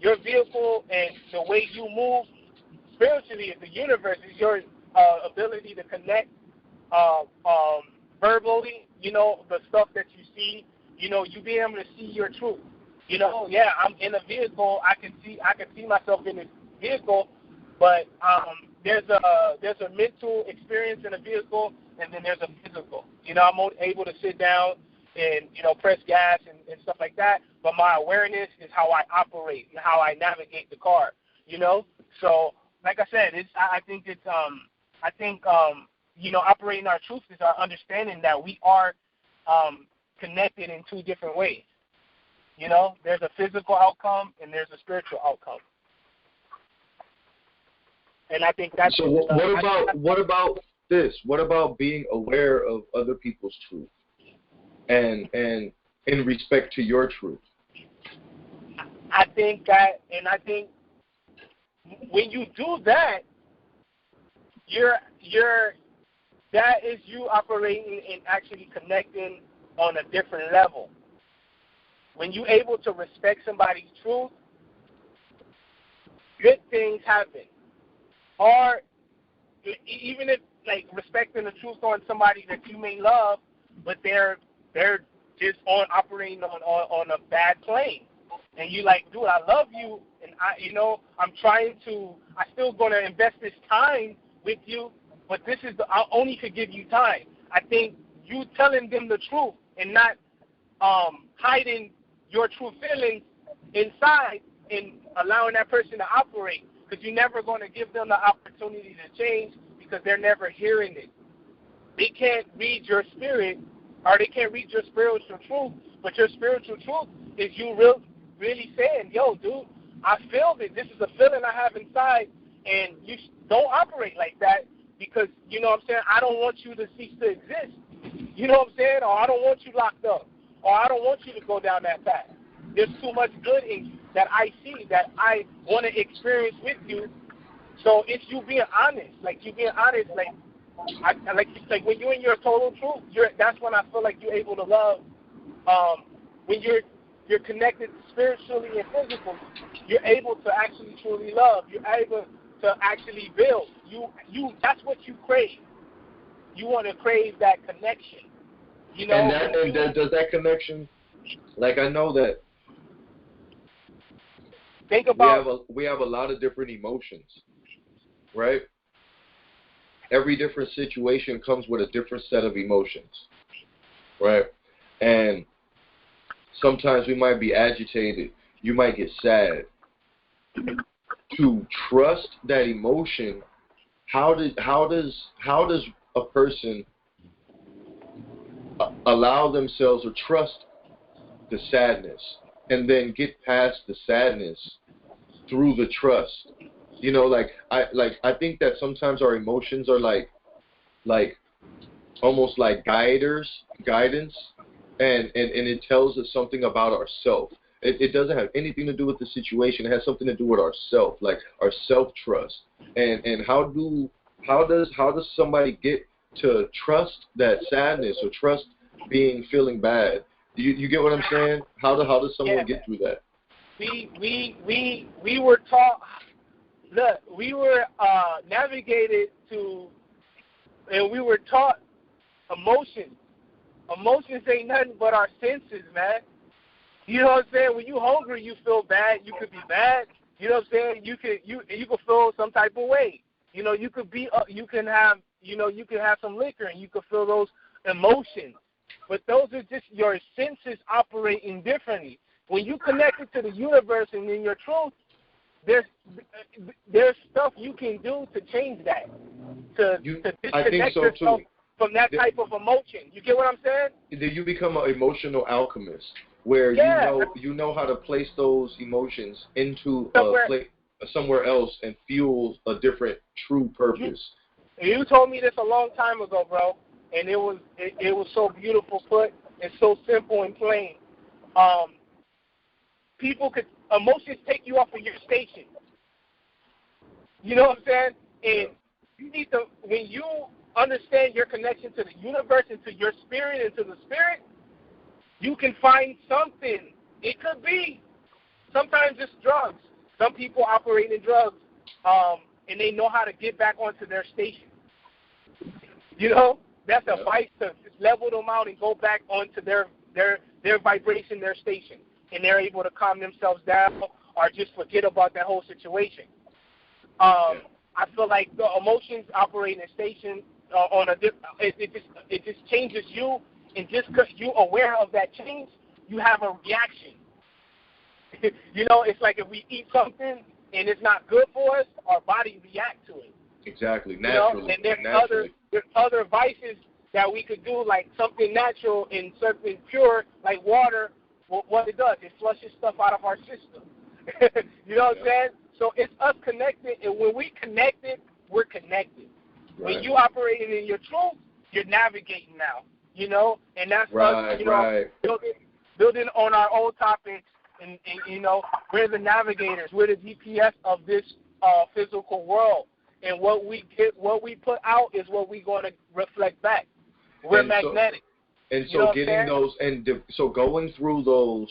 Your vehicle and the way you move spiritually is the universe. Is your ability to connect verbally, the stuff that you see, you being able to see your truth. I'm in a vehicle. I can see myself in this vehicle, but there's a mental experience in a vehicle, and then there's a physical. I'm able to sit down and press gas and stuff like that, but my awareness is how I operate and how I navigate the car. So like I said, I think operating our truth is our understanding that we are connected in two different ways. There's a physical outcome and there's a spiritual outcome. And I think that's... So what about this? What about being aware of other people's truth and in respect to your truth? I think when you do that, that is you operating and actually connecting on a different level. When you're able to respect somebody's truth, good things happen. Or even if, like, respecting the truth on somebody that you may love, but they're just operating on a bad plane. And you like, dude, I love you, and I'm still going to invest this time with you, but I only could give you time. I think you telling them the truth and not hiding your true feelings inside and allowing that person to operate, because you're never going to give them the opportunity to change because they're never hearing it. They can't read your spirit, or they can't read your spiritual truth, but your spiritual truth is you really saying, yo, dude, I feel it. This is a feeling I have inside, and you don't operate like that because, you know what I'm saying, I don't want you to cease to exist. You know what I'm saying? Or I don't want you locked up. Or I don't want you to go down that path. There's too much good in you that I see, that I want to experience with you. So it's you being honest. Like, you being honest, like when you're in your total truth, that's when I feel like you're able to love. When you're connected spiritually and physically, you're able to actually truly love. You're able to actually build. That's what you crave. You want to crave that connection. You know, and does that connection, like, I know that think about we have a lot of different emotions, right? Every different situation comes with a different set of emotions, right? And sometimes we might be agitated. You might get sad. To trust that emotion, how does a person allow themselves or trust the sadness and then get past the sadness through the trust? You know, I think that sometimes our emotions are like almost like guidance, and it tells us something about ourselves. It doesn't have anything to do with the situation. It has something to do with ourself, like our self-trust. And how does somebody get to trust that sadness or trust feeling bad? You get what I'm saying? How does someone get through that? We were taught. Look, we were navigated to, and we were taught emotions. Emotions ain't nothing but our senses, man. You know what I'm saying? When you hungry, you feel bad. You could be bad. You know what I'm saying? You could feel some type of way. You know, you could have some liquor and you could feel those emotions. But those are just your senses operating differently. When you connect it to the universe and in your truth, there's stuff you can do to change that, to disconnect yourself from that type of emotion. You get what I'm saying? You become an emotional alchemist, where you know how to place those emotions into somewhere else and fuel a different true purpose. You told me this a long time ago, bro, and it was so beautiful put and so simple and plain. Emotions take you off of your station. You know what I'm saying? And you need to, when you understand your connection to the universe and to your spirit and to the spirit, you can find something. It could be, sometimes it's drugs. Some people operate in drugs, and they know how to get back onto their station. You know, that's a vice to just level them out and go back onto their vibration, their station. And they're able to calm themselves down or just forget about that whole situation. I feel like the emotions operate in a station it just changes you, and just because you're aware of that change, you have a reaction. You know, it's like if we eat something and it's not good for us, our body reacts to it. Exactly, naturally. You know? And there's other vices that we could do, like something natural and something pure, like water. What it does, it flushes stuff out of our system. You know what I'm saying? So it's us connected, and when we connected, we're connected. Right. When you operating in your truth, you're navigating now. You know, and that's us. You know, building on our own topics, and you know, we're the navigators. We're the GPS of this physical world, and what we put out is what we're going to reflect back. We're magnetic. So getting those so going through those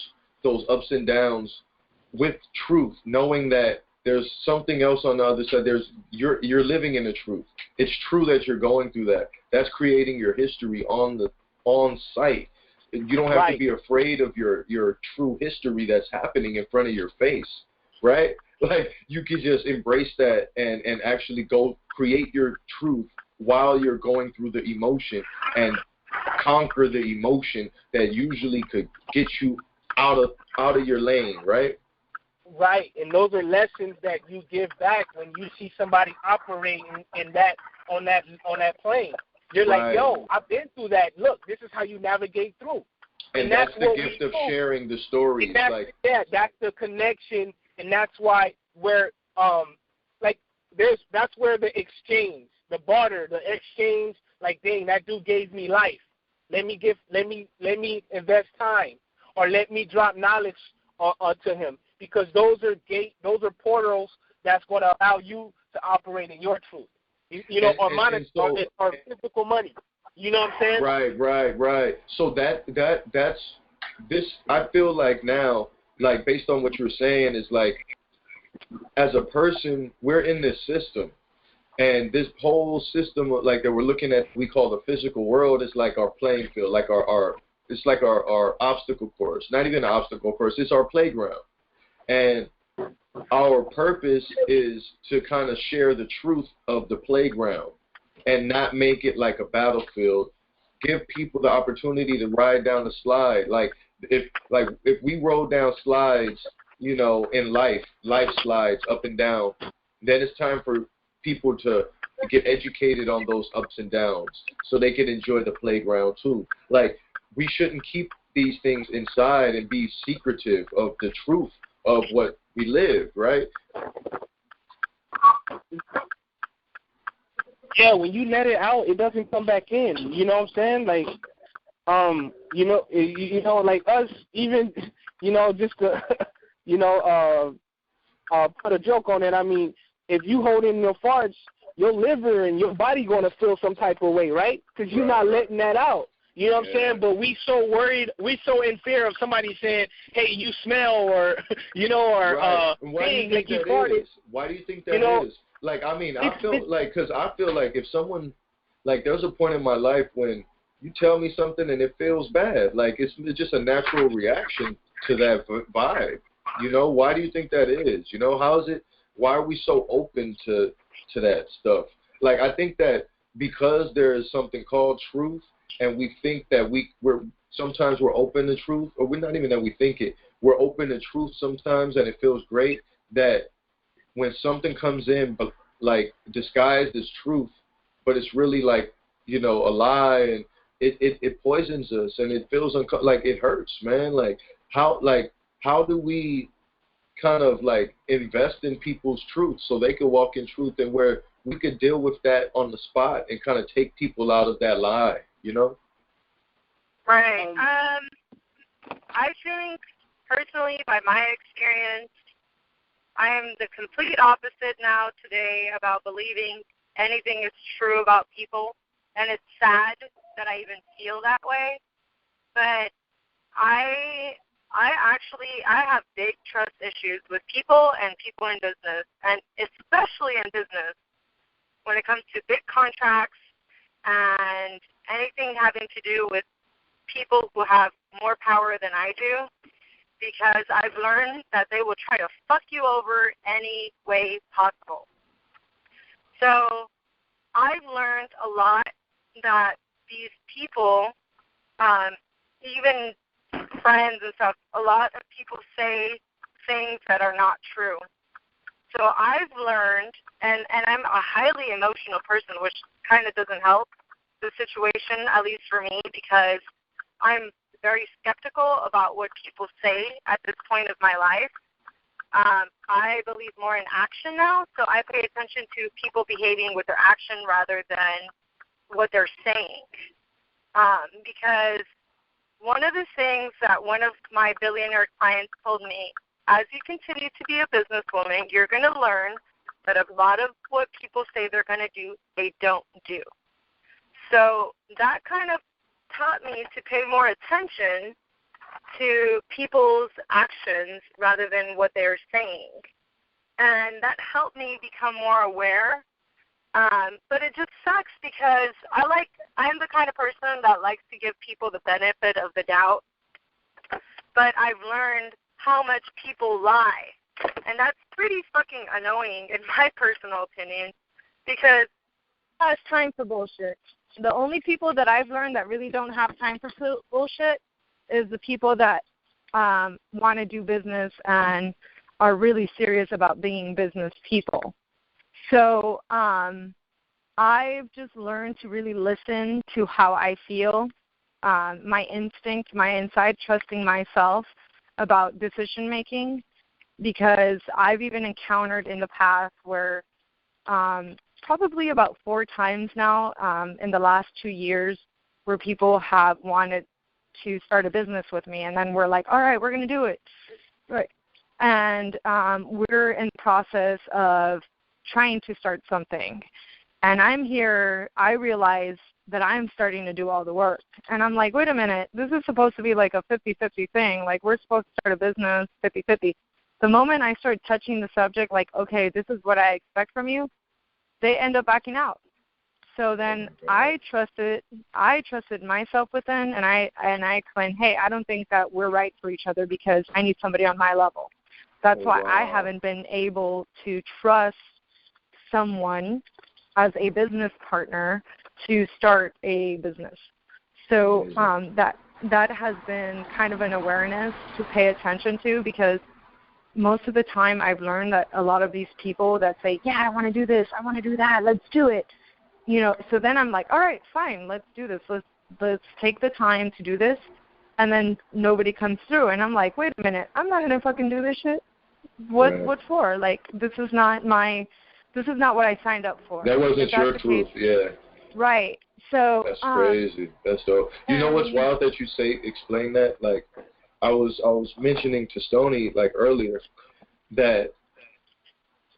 ups and downs with truth, knowing that there's something else on the other side. You're living in the truth. It's true that you're going through that. That's creating your history on site. You don't have to be afraid of your true history that's happening in front of your face, right? Like, you could just embrace that and actually go create your truth while you're going through the emotion and conquer the emotion that usually could get you out of your lane, right? Right, and those are lessons that you give back when you see somebody operating on that plane. You're like, yo, I've been through that. Look, this is how you navigate through. And that's the gift of sharing the stories. That's the connection, and that's why that's where the exchange, the barter, the exchange. Like, dang, that dude gave me life. Let me invest time, or let me drop knowledge to him, because those are portals that's going to allow you to operate in your truth. Or physical money. You know what I'm saying? Right. So that's this. I feel like now, like, based on what you're saying, is like, as a person, we're in this system, and this whole system, like, that we're looking at, we call the physical world, is like our playing field, like it's like our obstacle course. Not even an obstacle course. It's our playground, and our purpose is to kind of share the truth of the playground and not make it like a battlefield. Give people the opportunity to ride down the slide. Like if we roll down slides, in life slides up and down, then it's time for people to get educated on those ups and downs so they can enjoy the playground too. Like, we shouldn't keep these things inside and be secretive of the truth of what we live, right? Yeah, when you let it out, it doesn't come back in. You know what I'm saying? Like, like us, even, just to, put a joke on it. I mean, if you hold in your farts, your liver and your body going to feel some type of way, right? Because you're not letting that out. You know what I'm saying? But we so worried, we so in fear of somebody saying, "Hey, you smell," or saying like you farted. Why do you think that is? Like, I mean, I feel like if someone, like, there's a point in my life when you tell me something and it feels bad, like it's just a natural reaction to that vibe. Why do you think that is? How is it? Why are we so open to that stuff? Like, I think that because there is something called truth, and we think that sometimes we're open to truth, or we're not even that we think it. We're open to truth sometimes, and it feels great that when something comes in, but like disguised as truth, but it's really like, a lie, and it poisons us, and it feels like it hurts, man. Like, how do we kind of like invest in people's truth so they can walk in truth, and where we could deal with that on the spot and kind of take people out of that lie, Right. I think, personally, by my experience, I am the complete opposite now today about believing anything is true about people, and it's sad that I even feel that way. But I have big trust issues with people and people in business, and especially in business when it comes to big contracts and anything having to do with people who have more power than I do, because I've learned that they will try to fuck you over any way possible. So I've learned a lot that these people, even friends and stuff, a lot of people say things that are not true. So I've learned, and I'm a highly emotional person, which kind of doesn't help the situation, at least for me, because I'm very skeptical about what people say at this point of my life. I believe more in action now, so I pay attention to people behaving with their action rather than what they're saying. Because one of the things that one of my billionaire clients told me, as you continue to be a businesswoman, you're going to learn but a lot of what people say they're going to do, they don't do. So that kind of taught me to pay more attention to people's actions rather than what they're saying. And that helped me become more aware. But it just sucks because I'm the kind of person that likes to give people the benefit of the doubt. But I've learned how much people lie. And that's pretty fucking annoying in my personal opinion because who has time for bullshit? The only people that I've learned that really don't have time for bullshit is the people that want to do business and are really serious about being business people. So I've just learned to really listen to how I feel, my instinct, my inside, trusting myself about decision making, because I've even encountered in the past where probably about 4 times now in the last 2 years where people have wanted to start a business with me, and then we're like, all right, we're going to do it. Right. And we're in the process of trying to start something. And I'm here, I realize that I'm starting to do all the work. And I'm like, wait a minute, this is supposed to be like a 50-50 thing. Like, we're supposed to start a business 50-50. The moment I start touching the subject, like, okay, this is what I expect from you, they end up backing out. So then I trusted myself within, and I explained, hey, I don't think that we're right for each other because I need somebody on my level. That's why I haven't been able to trust someone as a business partner to start a business. So that has been kind of an awareness to pay attention to, because most of the time I've learned that a lot of these people that say, yeah, I want to do this, I want to do that, let's do it. You know, so then I'm like, all right, fine, let's do this. Let's take the time to do this. And then nobody comes through. And I'm like, wait a minute, I'm not going to fucking do this shit. What for? Like, this is not what I signed up for. That wasn't your truth, yeah. Right. So that's crazy. That's dope. You know what's wild that you explain that? Like, I was mentioning to Stoney like earlier that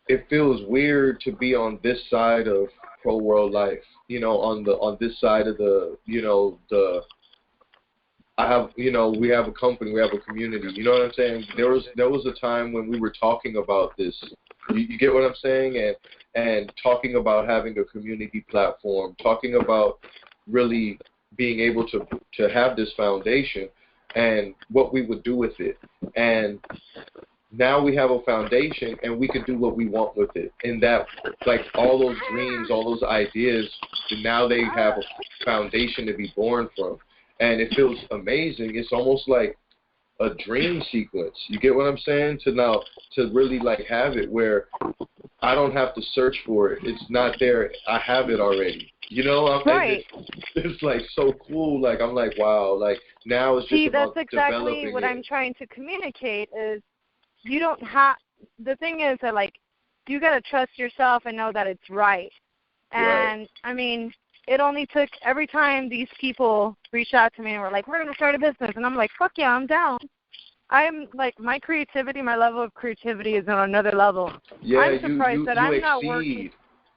it feels weird to be on this side of Pro World Life, you know, on this side of we have a company, we have a community, you know what I'm saying? There was a time when we were talking about this. You get what I'm saying? And talking about having a community platform, talking about really being able to have this foundation and what we would do with it. And now we have a foundation and we can do what we want with it. And that, like, all those dreams, all those ideas, now they have a foundation to be born from. And it feels amazing. It's almost like a dream sequence. You get what I'm saying? To really like have it where I don't have to search for it. It's not there. I have it already. You know, right. It's like so cool. Like, I'm like, wow. Like, now it's just about that's exactly developing what it. I'm trying to communicate is you don't have, the thing is that, like, you got to trust yourself and know that it's right. And, right. I mean, it only took, every time these people reached out to me and were like, we're going to start a business. And I'm like, fuck yeah, I'm down. I'm like, my creativity, my level of creativity is on another level. Yeah, I'm surprised that I'm not working.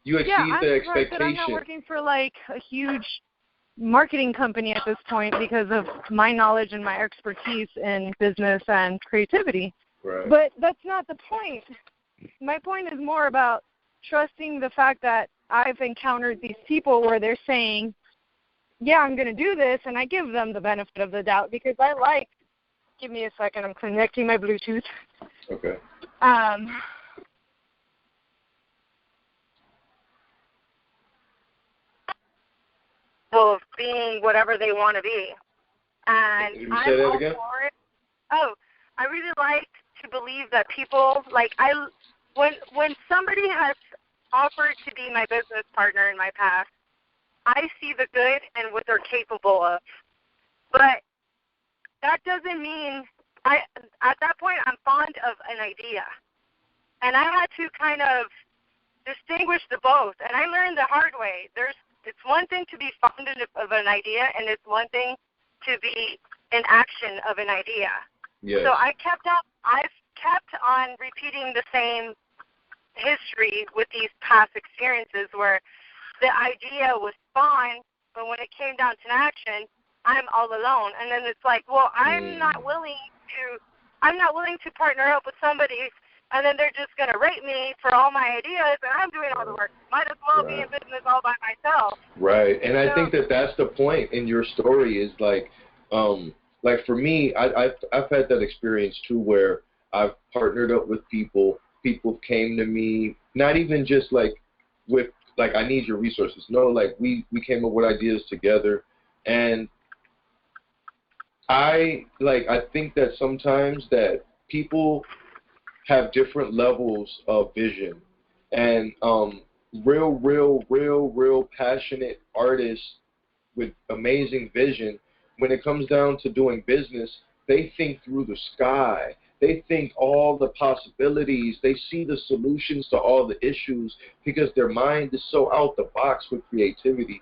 You exceed the expectation. That I'm not working for like a huge marketing company at this point because of my knowledge and my expertise in business and creativity. Right. But that's not the point. My point is more about trusting the fact that I've encountered these people where they're saying, yeah, I'm going to do this, and I give them the benefit of the doubt because I like, give me a second, I'm connecting my Bluetooth. Okay. Of being whatever they want to be. And you say that again? For it. Oh, I really like to believe that people, like, when somebody has offered to be my business partner in my past, I see the good and what they're capable of. But that doesn't mean, at that point, I'm fond of an idea. And I had to kind of distinguish the both. And I learned the hard way. It's one thing to be fond of an idea, and it's one thing to be in action of an idea. Yes. So I've kept on repeating the same history with these past experiences where the idea was fine, but when it came down to action, I'm all alone. And then it's like, well, I'm not willing to partner up with somebody, and then they're just going to rate me for all my ideas, and I'm doing all the work. Might as well be in business all by myself. Right, and I think that's the point in your story is like for me, I've had that experience too where I've partnered up with people. People came to me, not even just like with like I need your resources. No, like we came up with ideas together, and I think that sometimes that people have different levels of vision, and real passionate artists with amazing vision, when it comes down to doing business, they think through the sky. They think all the possibilities. They see the solutions to all the issues because their mind is so out the box with creativity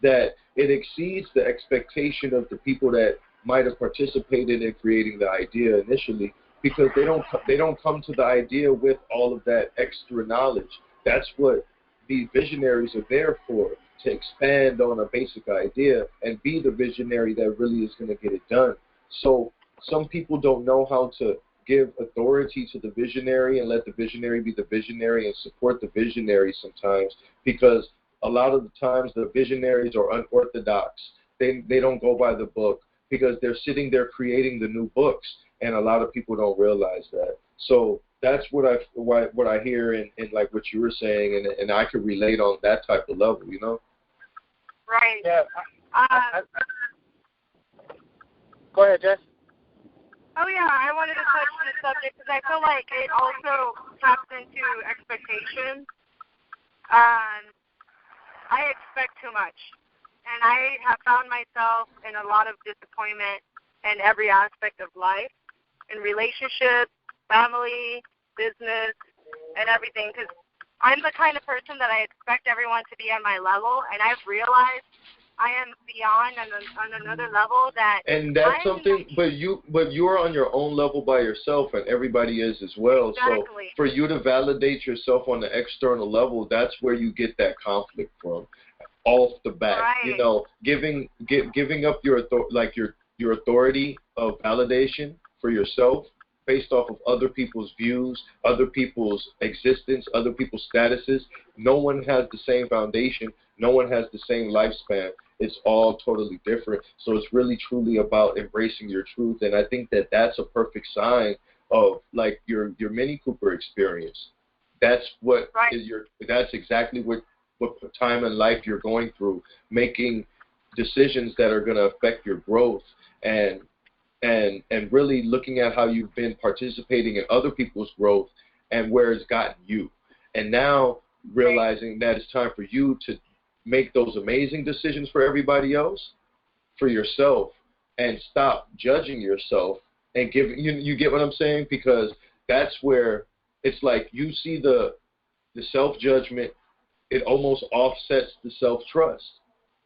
that it exceeds the expectation of the people that might have participated in creating the idea initially, because they don't come to the idea with all of that extra knowledge. That's what these visionaries are there for, to expand on a basic idea and be the visionary that really is going to get it done. So some people don't know how to give authority to the visionary and let the visionary be the visionary and support the visionary sometimes, because a lot of the times the visionaries are unorthodox. They don't go by the book because they're sitting there creating the new books, and a lot of people don't realize that. So that's what I hear in like what you were saying, and I could relate on that type of level, you know? Right. Yeah. Go ahead, Jess. Oh, yeah, I wanted to touch on the subject because I feel like it also taps into expectations. I expect too much, and I have found myself in a lot of disappointment in every aspect of life, in relationships, family, business, and everything, because I'm the kind of person that I expect everyone to be on my level, and I've realized I am beyond on another level that. And that's something, but you're on your own level by yourself, and everybody is as well. Exactly. So for you to validate yourself on the external level, that's where you get that conflict from, off the bat. Right. You know, giving up your authority of validation for yourself based off of other people's views, other people's existence, other people's statuses. No one has the same foundation. No one has the same lifespan. It's all totally different. So it's really truly about embracing your truth. And I think that that's a perfect sign of like your Mini Cooper experience. That's what is that's exactly what time in life you're going through, making decisions that are going to affect your growth, and really looking at how you've been participating in other people's growth and where it's gotten you. And now realizing that it's time for you to make those amazing decisions for everybody else, for yourself, and stop judging yourself and giving you get what I'm saying? Because that's where it's like you see the self-judgment, it almost offsets the self-trust,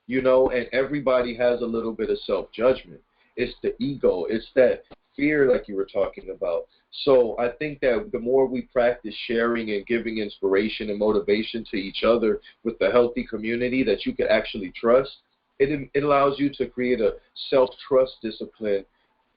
you know, and everybody has a little bit of self-judgment. It's the ego. It's that fear like you were talking about. So I think that the more we practice sharing and giving inspiration and motivation to each other with the healthy community that you can actually trust, it allows you to create a self-trust discipline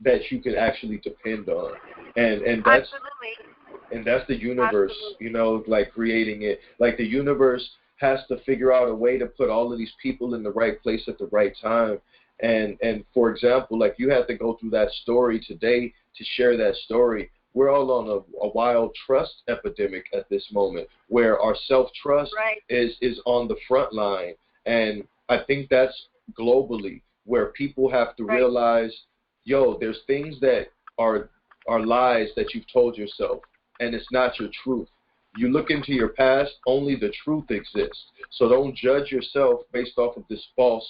that you can actually depend on. And that's Absolutely. And that's the universe, Absolutely. you know, like creating it. Like the universe has to figure out a way to put all of these people in the right place at the right time. And for example, like you had to go through that story today to share that story. We're all on a wild trust epidemic at this moment, where our self-trust is on the front line. And I think that's globally, where people have to realize, yo, there's things that are lies that you've told yourself, and it's not your truth. You look into your past, only the truth exists. So don't judge yourself based off of this false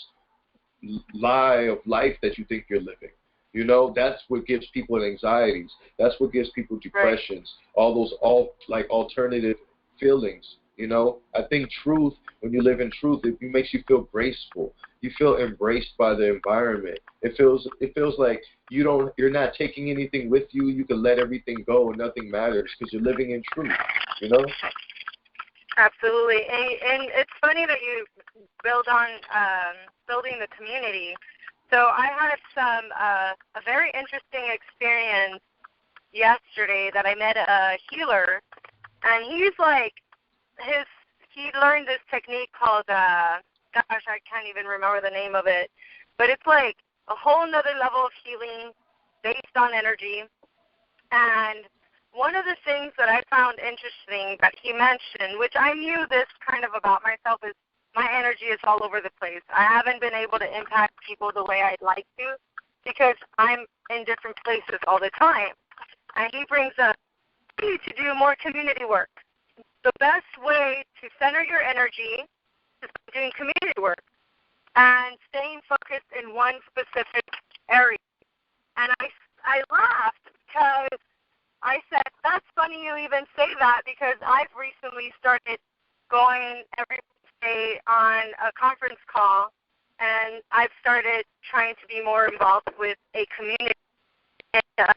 lie of life that you think you're living. You know, that's what gives people anxieties. That's what gives people depressions, all those alternative feelings. You know, I think truth, when you live in truth, it makes you feel graceful. You feel embraced by the environment. It feels like you're not taking anything with you. You can let everything go and nothing matters because you're living in truth. You know. Absolutely. And it's funny that you build on building the community. So I had a very interesting experience yesterday that I met a healer, and he's like, he learned this technique called, gosh, I can't even remember the name of it, but it's like a whole nother level of healing based on energy. And one of the things that I found interesting that he mentioned, which I knew this kind of about myself, is my energy is all over the place. I haven't been able to impact people the way I'd like to because I'm in different places all the time. And he brings up, you need to do more community work. The best way to center your energy is doing community work and staying focused in one specific area. And I laughed because I said, that's funny you even say that because I've recently started going every day on a conference call, and I've started trying to be more involved with a community. And,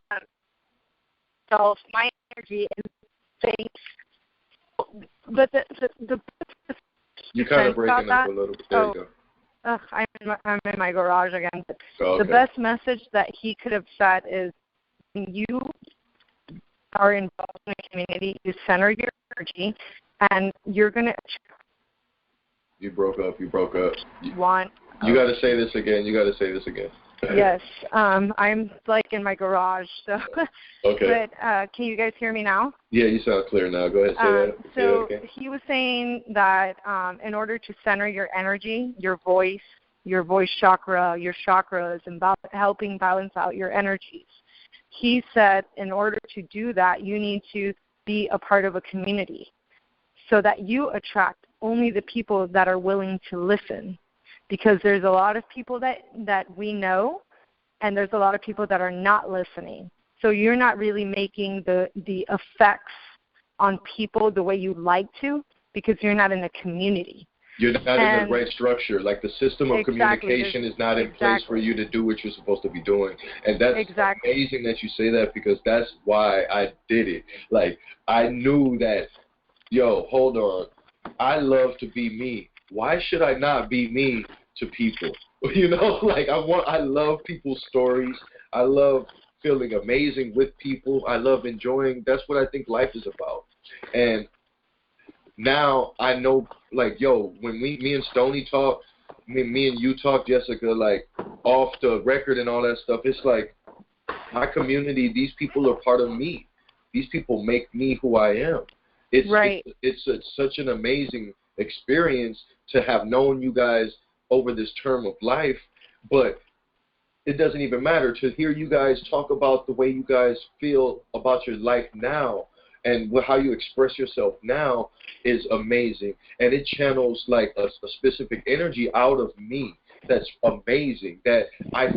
so my energy is safe. But the you're kind of breaking up a little bit. There you go. I'm in my garage again. But okay. The best message that he could have said is, when you are involved in a community, you center your energy, and you're going to... You broke up. You got to say this again. Yes. I'm like in my garage. So. Okay. But can you guys hear me now? Yeah, you sound clear now. Go ahead and say that. So he was saying that in order to center your energy, your voice chakra, your chakras, and helping balance out your energies. He said in order to do that, you need to be a part of a community so that you attract only the people that are willing to listen. Because there's a lot of people that we know, and there's a lot of people that are not listening. So you're not really making the effects on people the way you like to because you're not in a community. You're not in the right structure. Like the system of communication is not in place for you to do what you're supposed to be doing. And that's amazing that you say that because that's why I did it. Like I knew that, hold on. I love to be me. Why should I not be me to people? I love people's stories. I love feeling amazing with people. I love enjoying. That's what I think life is about. And now I know, when me and Stoney talk, me and you talk, Jessica, like off the record and all that stuff, it's like my community, these people are part of me. These people make me who I am. It's such an amazing experience to have known you guys over this term of life, but it doesn't even matter to hear you guys talk about the way you guys feel about your life now and how you express yourself now is amazing, and it channels like a specific energy out of me that's amazing, that I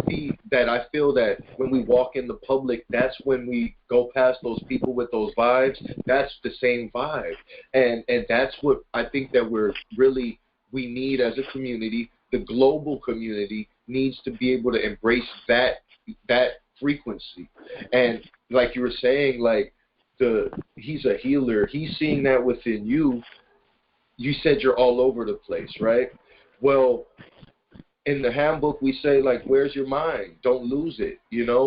feel that when we walk in the public, that's when we go past those people with those vibes, that's the same vibe. And that's what I think that we need as a community. The global community needs to be able to embrace that frequency. And like you were saying, like he's a healer. He's seeing that within you. You said you're all over the place, right? Well, in the handbook, we say, like, where's your mind? Don't lose it,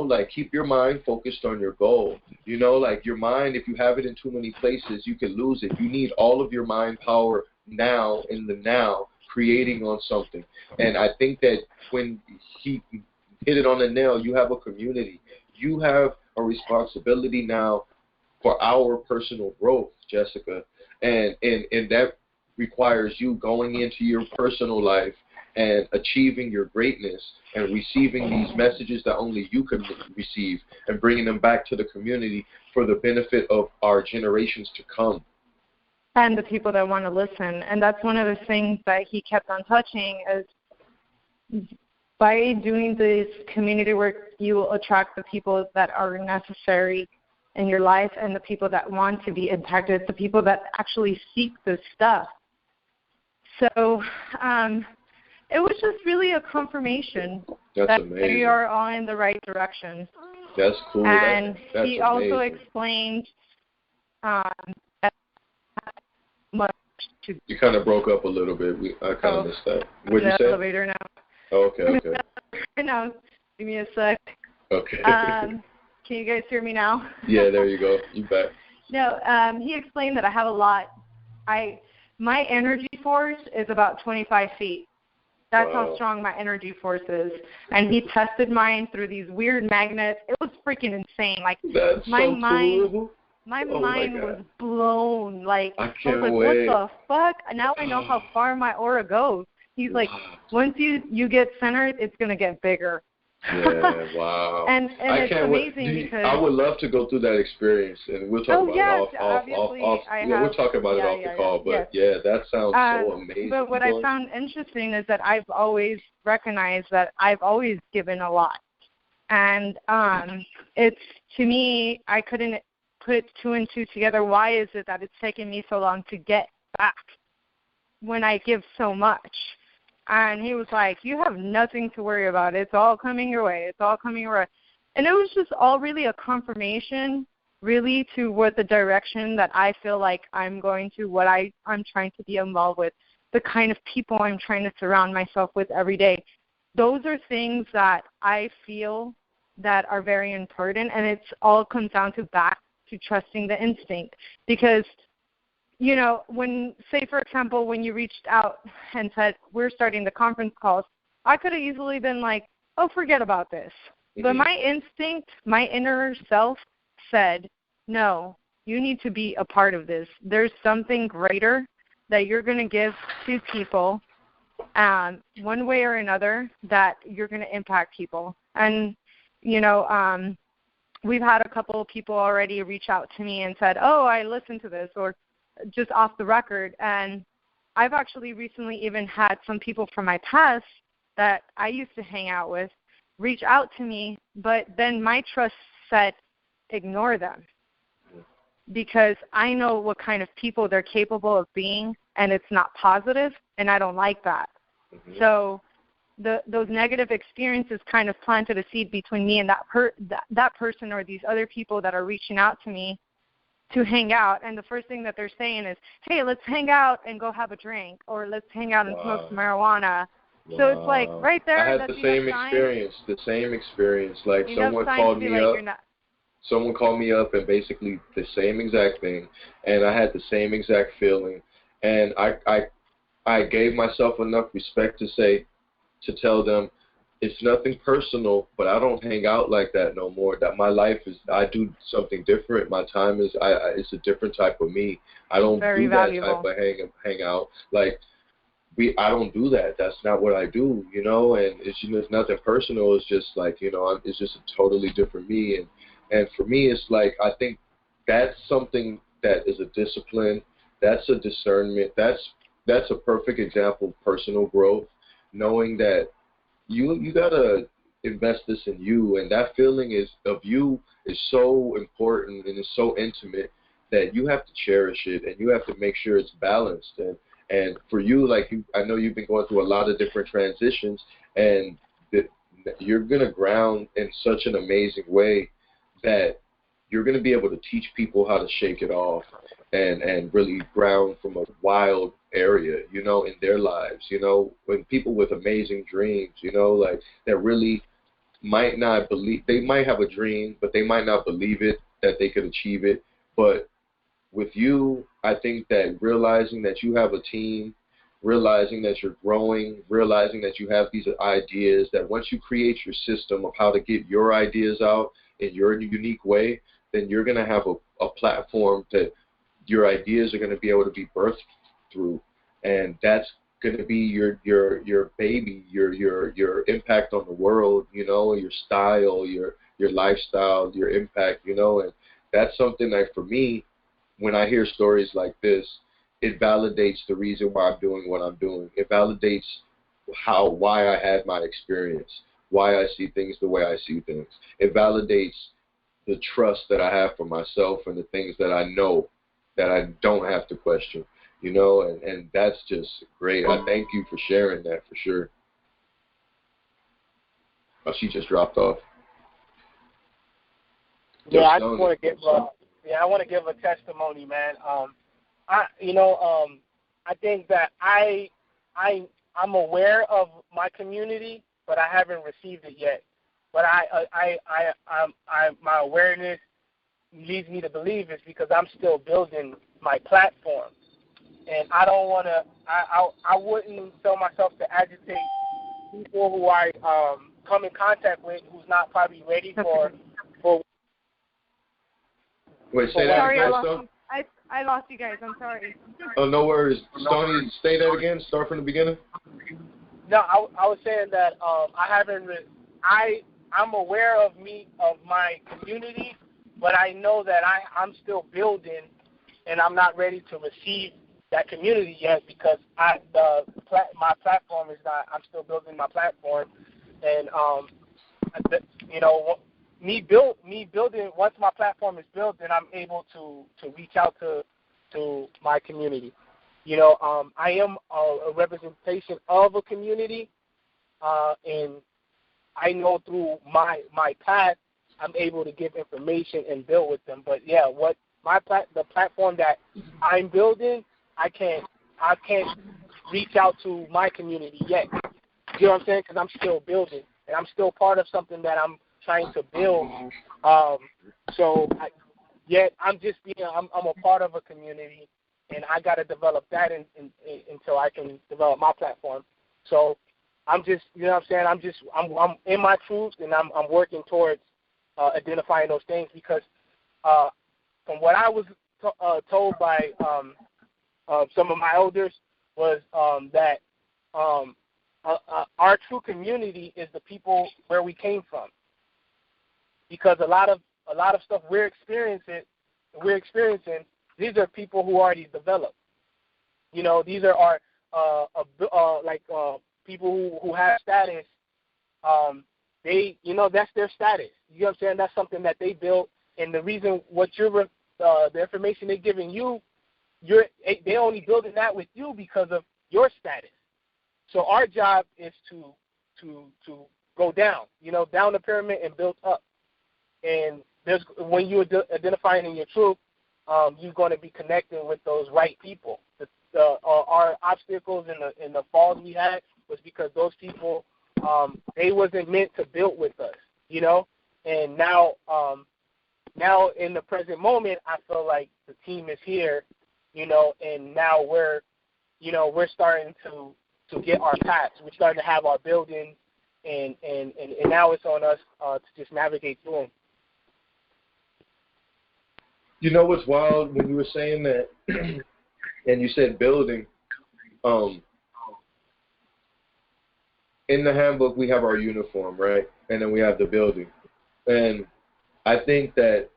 like keep your mind focused on your goal. Like your mind, if you have it in too many places, you can lose it. You need all of your mind power now, in the now, creating on something. And I think that when he hit it on the nail, you have a community. You have a responsibility now for our personal growth, Jessica. And that requires you going into your personal life and achieving your greatness and receiving these messages that only you can receive and bringing them back to the community for the benefit of our generations to come. And the people that want to listen. And that's one of the things that he kept on touching is by doing this community work, you will attract the people that are necessary in your life and the people that want to be impacted, the people that actually seek this stuff. So it was just really a confirmation that we are all in the right direction. That's cool. And that's he amazing. also explained that much You kind of broke up a little bit. I kind of missed that. What did you say? The elevator now. Oh, okay. Now, give me a sec. Okay. Can you guys hear me now? Yeah, there you go. You back. No, he explained that I have a lot. My energy force is about 25 feet. That's how strong my energy force is. And he tested mine through these weird magnets. It was freaking insane. Like, that's my so mind, cool. my mind was blown. Like, I can't was like, wait. what the fuck? Now I know how far my aura goes. He's like, once you get centered, it's going to get bigger. Yeah, wow. and it's amazing because I would love to go through that experience, and we'll talk about it off. We'll talk about it off the call. But that sounds so amazing. But what I found interesting is that I've always recognized that I've always given a lot, and it's, to me, I couldn't put two and two together. Why is it that it's taken me so long to get back when I give so much? And he was like, you have nothing to worry about. It's all coming your way. It's all coming your way. And it was just all really a confirmation, really, to what the direction that I feel like I'm going to, what I'm trying to be involved with, the kind of people I'm trying to surround myself with every day. Those are things that I feel that are very important, and it all comes down to back to trusting the instinct. Because you know, when, say, for example, when you reached out and said, we're starting the conference calls, I could have easily been like, oh, forget about this. Mm-hmm. But my instinct, my inner self said, no, you need to be a part of this. There's something greater that you're going to give to people one way or another, that you're going to impact people. And, you know, we've had a couple of people already reach out to me and said, oh, I listened to this, or just off the record. And I've actually recently even had some people from my past that I used to hang out with reach out to me, but then my trust said, ignore them, because I know what kind of people they're capable of being, and it's not positive, and I don't like that. Mm-hmm. So those negative experiences kind of planted a seed between me and that person, or these other people that are reaching out to me to hang out, and the first thing that they're saying is, hey, let's hang out and go have a drink, or let's hang out and smoke some marijuana. Wow. So it's like right there. I had the same experience. Like someone called me up. Someone called me up and basically the same exact thing, and I had the same exact feeling. And I gave myself enough respect to tell them, it's nothing personal, but I don't hang out like that no more. That my life is, I do something different. My time is, it's a different type of me. I don't do that type of hang out. Like, I don't do that. That's not what I do, you know. And it's, you know, it's nothing personal. It's just like, you know, it's just a totally different me. And for me, it's like, I think that's something that is a discipline. That's a discernment. That's a perfect example of personal growth, knowing that you gotta invest this in you, and that feeling of you is so important and it's so intimate that you have to cherish it, and you have to make sure it's balanced. And for you, like I know you've been going through a lot of different transitions, and you're gonna ground in such an amazing way that you're gonna be able to teach people how to shake it off and really ground from a wild area, you know, in their lives, you know, when people with amazing dreams, you know, like that really might not believe, they might have a dream, but they might not believe it, that they could achieve it. But with you, I think that realizing that you have a team, realizing that you're growing, realizing that you have these ideas, that once you create your system of how to get your ideas out in your unique way, then you're going to have a platform that your ideas are going to be able to be birthed through, and that's going to be your baby, your impact on the world, you know, your style, your lifestyle, your impact, you know. And that's something that for me, when I hear stories like this, it validates the reason why I'm doing what I'm doing. It validates why I had my experience, why I see things the way I see things. It validates the trust that I have for myself and the things that I know that I don't have to question, you know, and that's just great. I thank you for sharing that, for sure. Oh, she just dropped off. Yeah, I just want to give I want to give a testimony, man. I I think that I'm aware of my community, but I haven't received it yet. But my awareness leads me to believe it's because I'm still building my platform, and I don't want to. I wouldn't tell myself to agitate people who I come in contact with who's not probably ready for. Wait, say that Sorry, again, I lost you guys. I'm sorry. Oh, no worries. Stoney, say that again. Start from the beginning. No, I was saying that I haven't. I'm aware of my community, but I know that I'm still building, and I'm not ready to receive that community yet because my platform is not. I'm still building my platform, and me building. Once my platform is built, then I'm able to reach out to my community. I am a representation of a community, and I know through my path, I'm able to give information and build with them. But yeah, the platform that I'm building, I can't reach out to my community yet. You know what I'm saying? Because I'm still building, and I'm still part of something that I'm trying to build. Yet I'm just I'm a part of a community, and I got to develop that until I can develop my platform. So I'm just, you know what I'm saying? I'm in my truth, and I'm working towards identifying those things because from what I was told by some of my elders was that our true community is the people where we came from, because a lot of stuff we're experiencing. These are people who already developed. These are people who have status. That's their status. You know what I'm saying? That's something that they built, and the reason the information they're giving you, they only building that with you because of your status. So our job is to go down, down the pyramid and build up. And when you're identifying in your truth, you're going to be connecting with those right people. Our obstacles and the falls we had was because those people, they wasn't meant to build with us, And now in the present moment, I feel like the team is here, and now we're starting to get our paths. We're starting to have our buildings, and now it's on us to just navigate through them. You know what's wild when you were saying that, and you said building. In the handbook, we have our uniform, right? And then we have the building. And I think that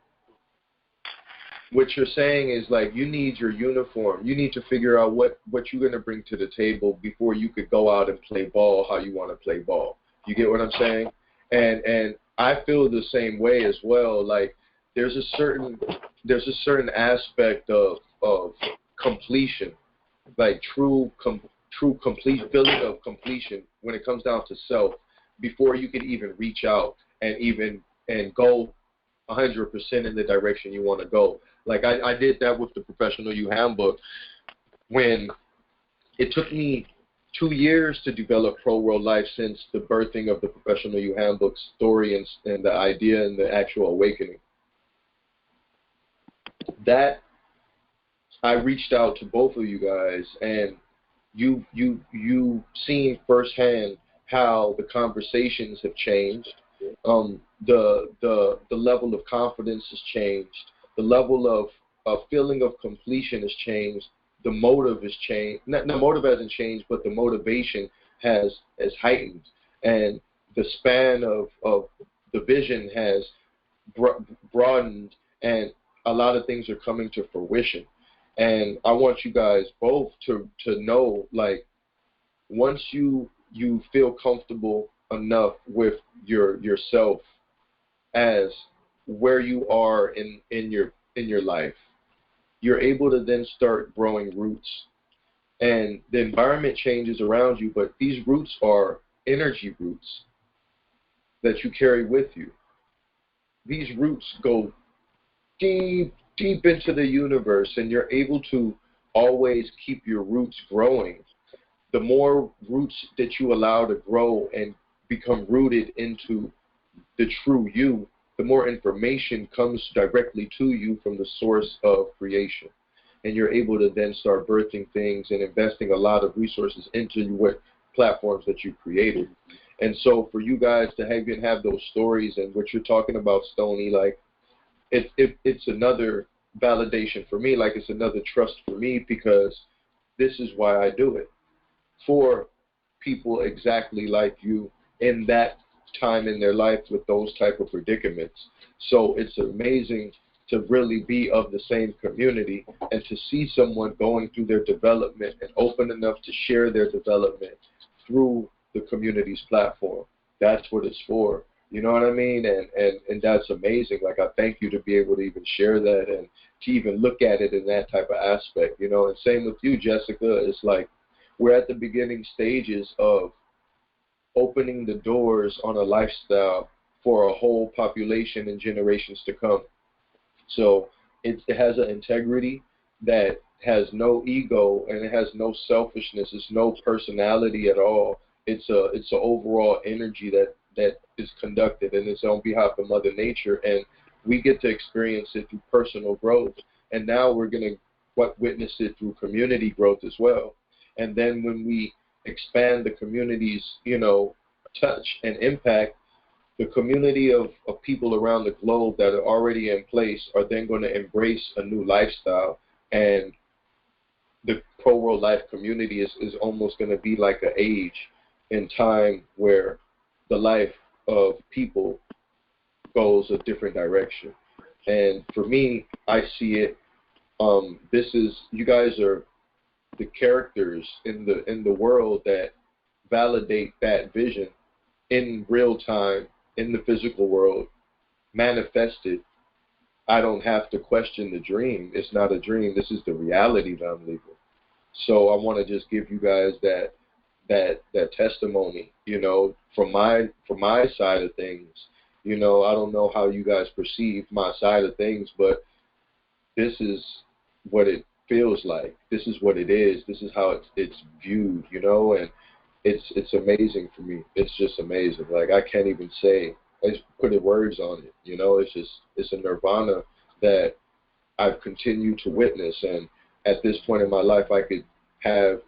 what you're saying is like you need your uniform. You need to figure out what you're going to bring to the table before you could go out and play ball how you want to play ball. You get what I'm saying? And I feel the same way as well. Like there's a certain aspect of completion, like true complete feeling of completion when it comes down to self before you can even reach out and go 100% in the direction you want to go. Like I did that with the Professional You Handbook when it took me 2 years to develop ProWorldLife since the birthing of the Professional You Handbook story and the idea and the actual awakening. That I reached out to both of you guys, and you seen firsthand how the conversations have changed. The level of confidence has changed. The level of feeling of completion has changed. The motive has changed. The motive hasn't changed, but the motivation has heightened, and the span of the vision has broadened, and a lot of things are coming to fruition. And I want you guys both to know, like, once you feel comfortable enough with yourself as where you are in your life, you're able to then start growing roots. And the environment changes around you, but these roots are energy roots that you carry with you. These roots go deep into the universe, and you're able to always keep your roots growing. The more roots that you allow to grow and become rooted into the true you, the more information comes directly to you from the source of creation. And you're able to then start birthing things and investing a lot of resources into what platforms that you created. And so for you guys to have those stories and what you're talking about, Stony, like it's another validation for me, like it's another trust for me, because this is why I do it, for people exactly like you in that time in their life with those type of predicaments. So it's amazing to really be of the same community and to see someone going through their development and open enough to share their development through the community's platform. That's what it's for. You know what I mean? And that's amazing. Like, I thank you to be able to even share that and to even look at it in that type of aspect, you know. And same with you, Jessica. It's like we're at the beginning stages of opening the doors on a lifestyle for a whole population and generations to come. So it has an integrity that has no ego and it has no selfishness. It's no personality at all. It's an overall energy that is conducted, and it's on behalf of Mother Nature, and we get to experience it through personal growth. And now we're going to witness it through community growth as well. And then when we expand the community's, you know, touch and impact, the community of people around the globe that are already in place are then going to embrace a new lifestyle. And the ProWorldLife community is almost going to be like an age in time where the life of people goes a different direction. And for me, I see it, you guys are the characters in the world that validate that vision in real time, in the physical world, manifested. I don't have to question the dream. It's not a dream. This is the reality that I'm living. So I want to just give you guys that testimony, you know, from my side of things. You know, I don't know how you guys perceive my side of things, but this is what it feels like. This is what it is. This is how it's viewed, you know, and it's amazing for me. It's just amazing. Like, I can't even say, I just put words on it, you know. It's a nirvana that I've continued to witness, and at this point in my life, I could have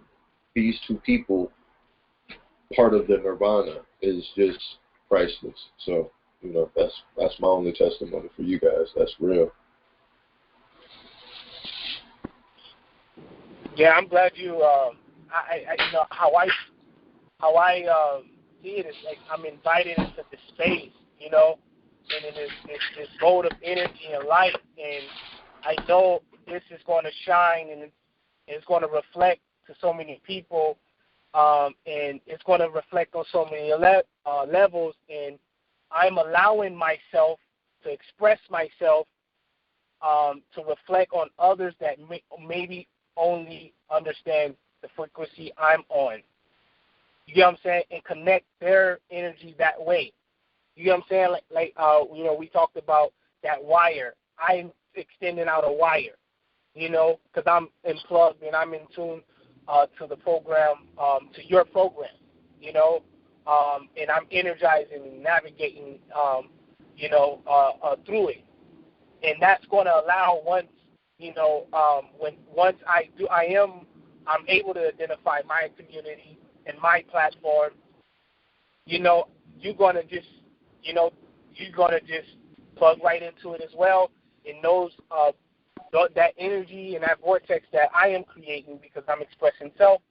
these two people part of the nirvana is just priceless. So, you know, that's my only testimony for you guys. That's real. Yeah, I'm glad you. I you know how I see it is like I'm invited into the space, you know, and in this mode of energy and light, and I know this is going to shine and it's going to reflect to so many people, and it's going to reflect on so many levels, and I'm allowing myself to express myself, to reflect on others that maybe only understand the frequency I'm on. You get what I'm saying? And connect their energy that way. You get what I'm saying? Like you know, we talked about that wire. I'm extending out a wire, you know, because I'm plugged and I'm in tune to the program, to your program, you know, and I'm energizing and navigating, you know, through it. And that's going to allow once, you know, once I'm able to identify my community and my platform, you know, you're going to just plug right into it as well. And those, that energy and that vortex that I am creating because I'm expressing self,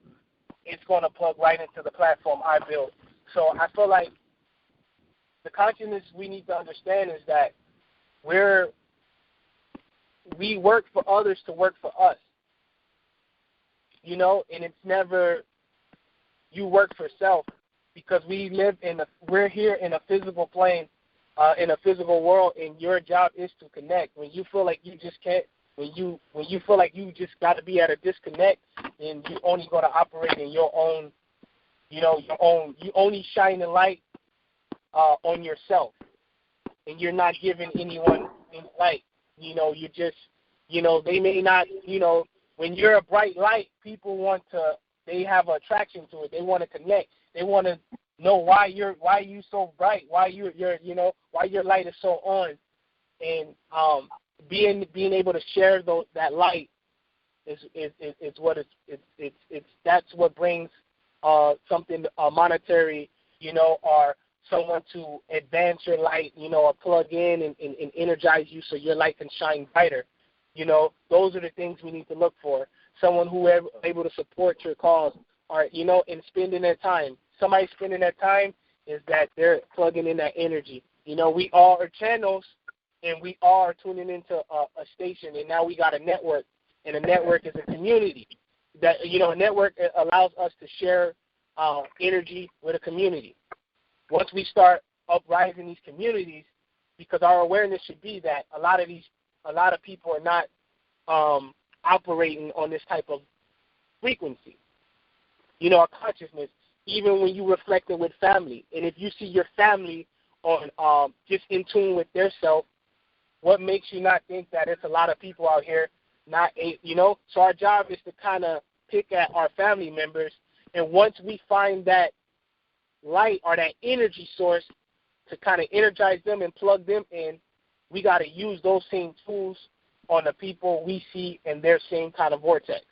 it's going to plug right into the platform I built. So I feel like the consciousness we need to understand is that we work for others to work for us, you know, and it's never you work for self, because we're here in a physical plane, in a physical world, and your job is to connect. When you feel like you just can't, when you feel like you just got to be at a disconnect, and you only going to operate in your own, you know, you only shine the light on yourself, and you're not giving anyone any light. You know, you just, you know, they may not, you know, when you're a bright light, people they have an attraction to it. They want to connect. They want to know why you so bright, why why your light is so on, and being able to share that light is what that's what brings something monetary, or someone to advance your light, or plug in and energize you so your light can shine brighter. Those are the things we need to look for. Someone who is able to support your cause, or and spending their time. Somebody spending their time is that they're plugging in that energy. We all are channels, and we all are tuning into a station, and now we got a network, and a network is a community. That a network allows us to share energy with a community. Once we start uprising these communities, because our awareness should be that a lot of people are not operating on this type of frequency, a consciousness. Even when you reflect it with family, and if you see your family on just in tune with their self, what makes you not think that it's a lot of people out here So our job is to kind of pick at our family members, and once we find that light or that energy source to kind of energize them and plug them in, we got to use those same tools on the people we see in their same kind of vortex.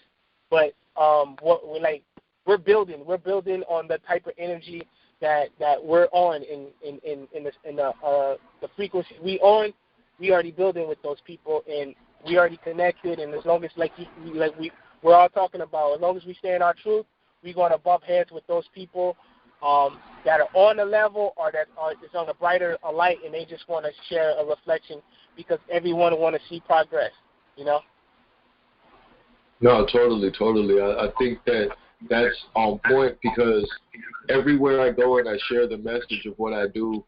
But we're building on the type of energy that we're on in the frequency we on. We already building with those people, and we already connected. And as long as we're all talking about, as long as we stay in our truth, we're going to bump heads with those people that are on the level or that is on a brighter light, and they just want to share a reflection because everyone want to see progress. No, totally. I think that's on point, because everywhere I go and I share the message of what I do,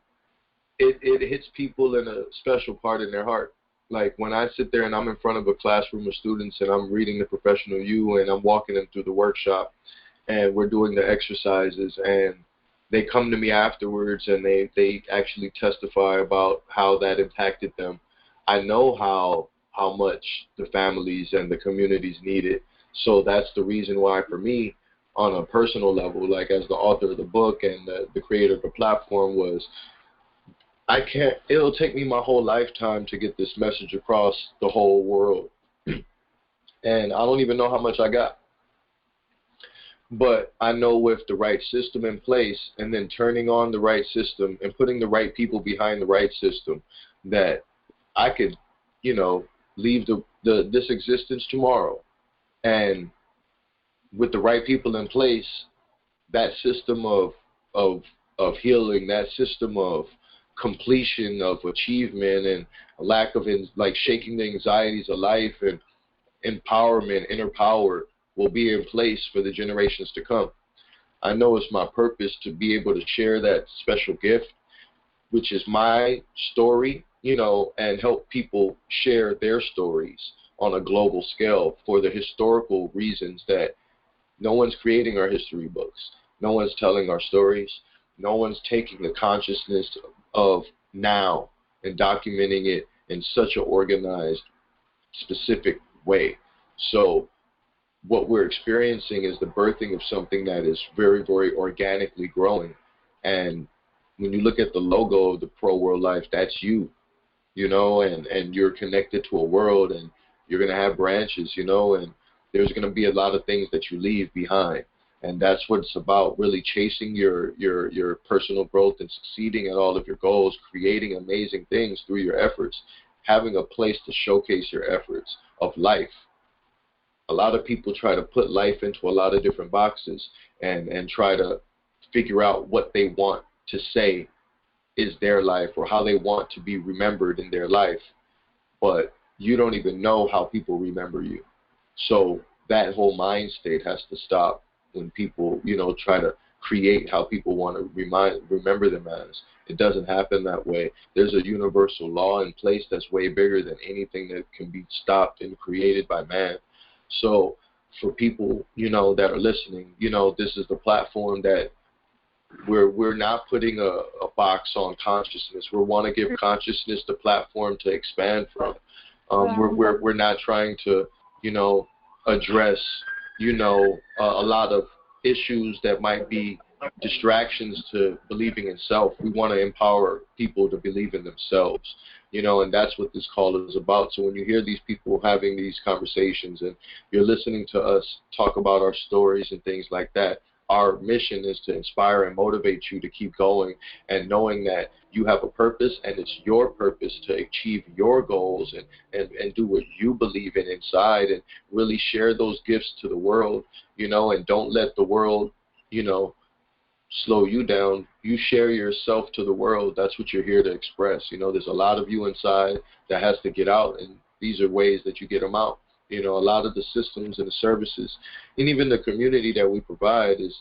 it hits people in a special part in their heart. Like when I sit there and I'm in front of a classroom of students and I'm reading the professional you and I'm walking them through the workshop and we're doing the exercises, and they come to me afterwards and they actually testify about how that impacted them. I know how much the families and the communities need it. So that's the reason why, for me, on a personal level, like as the author of the book and the creator of the platform, was it'll take me my whole lifetime to get this message across the whole world. And I don't even know how much I got. But I know with the right system in place, and then turning on the right system and putting the right people behind the right system, that I could, leave this existence tomorrow. And with the right people in place, that system of healing, that system of completion, of achievement, and a lack of shaking the anxieties of life, and empowerment, inner power, will be in place for the generations to come. I know it's my purpose to be able to share that special gift, which is my story, and help people share their stories on a global scale for the historical reasons that no one's creating our history books. No one's telling our stories. No one's taking the consciousness of now and documenting it in such an organized, specific way. So what we're experiencing is the birthing of something that is very, very organically growing. And when you look at the logo of the ProWorldLife, that's you, and you're connected to a world, and you're going to have branches, and there's going to be a lot of things that you leave behind. And that's what it's about, really chasing your personal growth and succeeding at all of your goals, creating amazing things through your efforts, having a place to showcase your efforts of life. A lot of people try to put life into a lot of different boxes and try to figure out what they want to say is their life, or how they want to be remembered in their life. But you don't even know how people remember you. So that whole mind state has to stop when people, try to create how people want to remember them as. It doesn't happen that way. There's a universal law in place that's way bigger than anything that can be stopped and created by man. So for people, that are listening, this is the platform that we're not putting a box on consciousness. We want to give consciousness the platform to expand from. We're not trying to, address, a lot of issues that might be distractions to believing in self. We want to empower people to believe in themselves, and that's what this call is about. So when you hear these people having these conversations and you're listening to us talk about our stories and things like that, our mission is to inspire and motivate you to keep going, and knowing that you have a purpose and it's your purpose to achieve your goals and do what you believe in inside, and really share those gifts to the world, and don't let the world, slow you down. You share yourself to the world. That's what you're here to express. There's a lot of you inside that has to get out, and these are ways that you get them out. A lot of the systems and the services and even the community that we provide is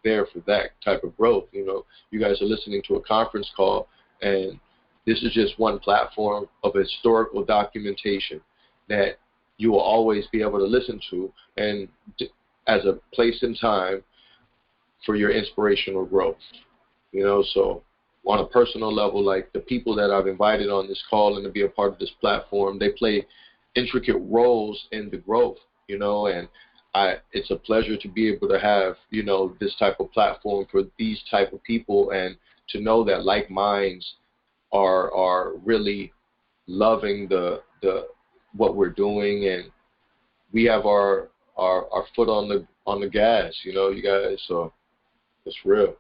there for that type of growth. You guys are listening to a conference call, and this is just one platform of historical documentation that you will always be able to listen to, and as a place and time for your inspirational growth. So on a personal level, like the people that I've invited on this call and to be a part of this platform, they play intricate roles in the growth, and it's a pleasure to be able to have, this type of platform for these type of people, and to know that like minds are really loving the what we're doing, and we have our foot on the gas, you guys, so it's real.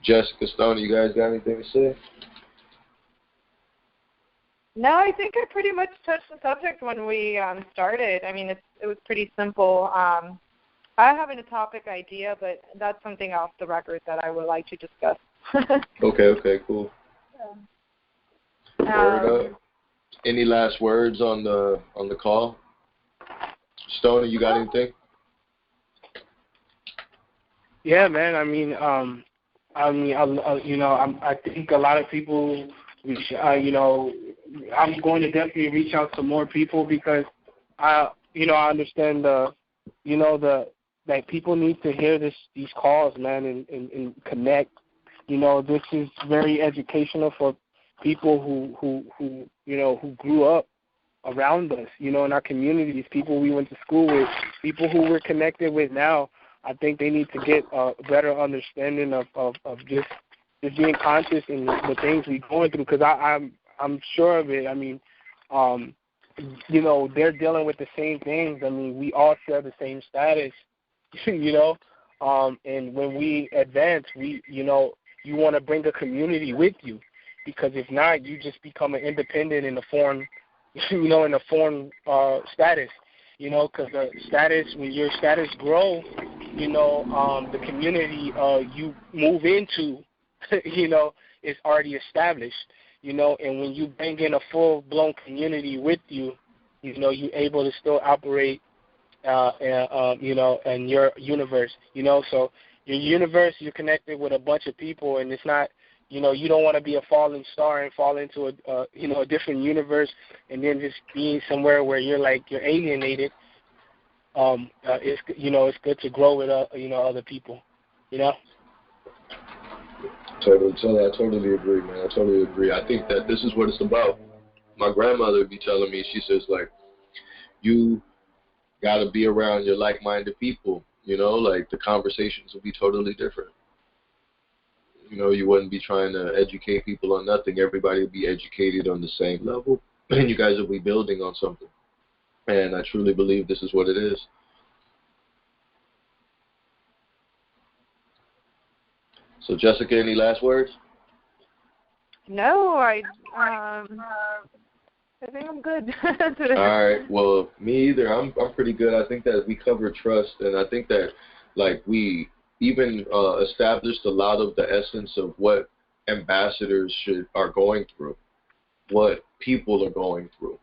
Jessica, Stoney, you guys got anything to say? No, I think I pretty much touched the subject when we started. I mean, it was pretty simple. I have a topic idea, but that's something off the record that I would like to discuss. Okay, cool. Word up. Any last words on the call? Stoney, you got anything? Yeah, man. I think a lot of people, I'm going to definitely reach out to more people, because I understand that people need to hear these calls, man, and connect. This is very educational for people who grew up around us, in our communities, people we went to school with, people who we're connected with now. I think they need to get a better understanding of just being conscious in the things we're going through, because I'm sure of it. They're dealing with the same things. We all share the same status, and when we advance, you want to bring a community with you, because if not, you just become an independent in a foreign, status. Because the status, when your status grow, the community you move into, is already established, and when you bring in a full-blown community with you, you're able to still operate, in your universe, so your universe, you're connected with a bunch of people, and it's not, you don't want to be a falling star and fall into a different universe, and then just being somewhere where you're alienated. It's good to grow with other people, Totally, I totally agree, man. I totally agree. I think that this is what it's about. My grandmother would be telling me, she says, you got to be around your like-minded people, the conversations will be totally different. You wouldn't be trying to educate people on nothing. Everybody would be educated on the same level, and you guys will be building on something. And I truly believe this is what it is. So, Jessica, any last words? No, I think I'm good today. All right. Well, me either. I'm pretty good. I think that we covered trust, and I think that we even established a lot of the essence of what ambassadors are going through, what people are going through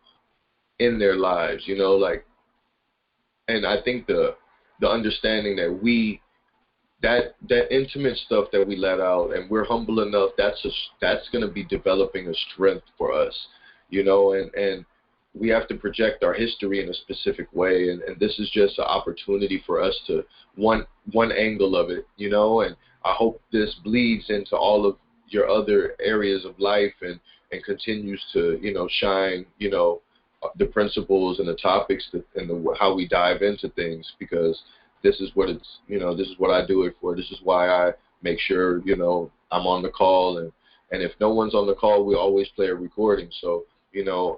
in their lives, and I think the understanding that that intimate stuff that we let out, and we're humble enough, that's going to be developing a strength for us, and we have to project our history in a specific way, and this is just an opportunity for us to one angle of it, you know, and I hope this bleeds into all of your other areas of life and continues to, you know, shine, you know, the principles and the topics and how we dive into things, because this is what it's, you know, this is what I do it for. This is why I make sure, you know, I'm on the call, and if no one's on the call, we always play a recording. So, you know,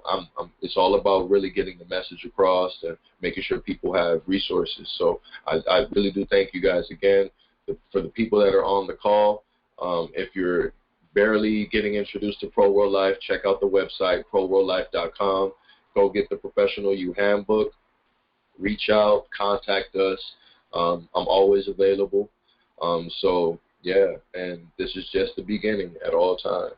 it's all about really getting the message across and making sure people have resources. So I really do thank you guys again. For the people that are on the call, if you're barely getting introduced to Pro World Life, check out the website, ProWorldLife.com. Go get the Professional You Handbook. Reach out, contact us. I'm always available. So, yeah, and this is just the beginning at all times.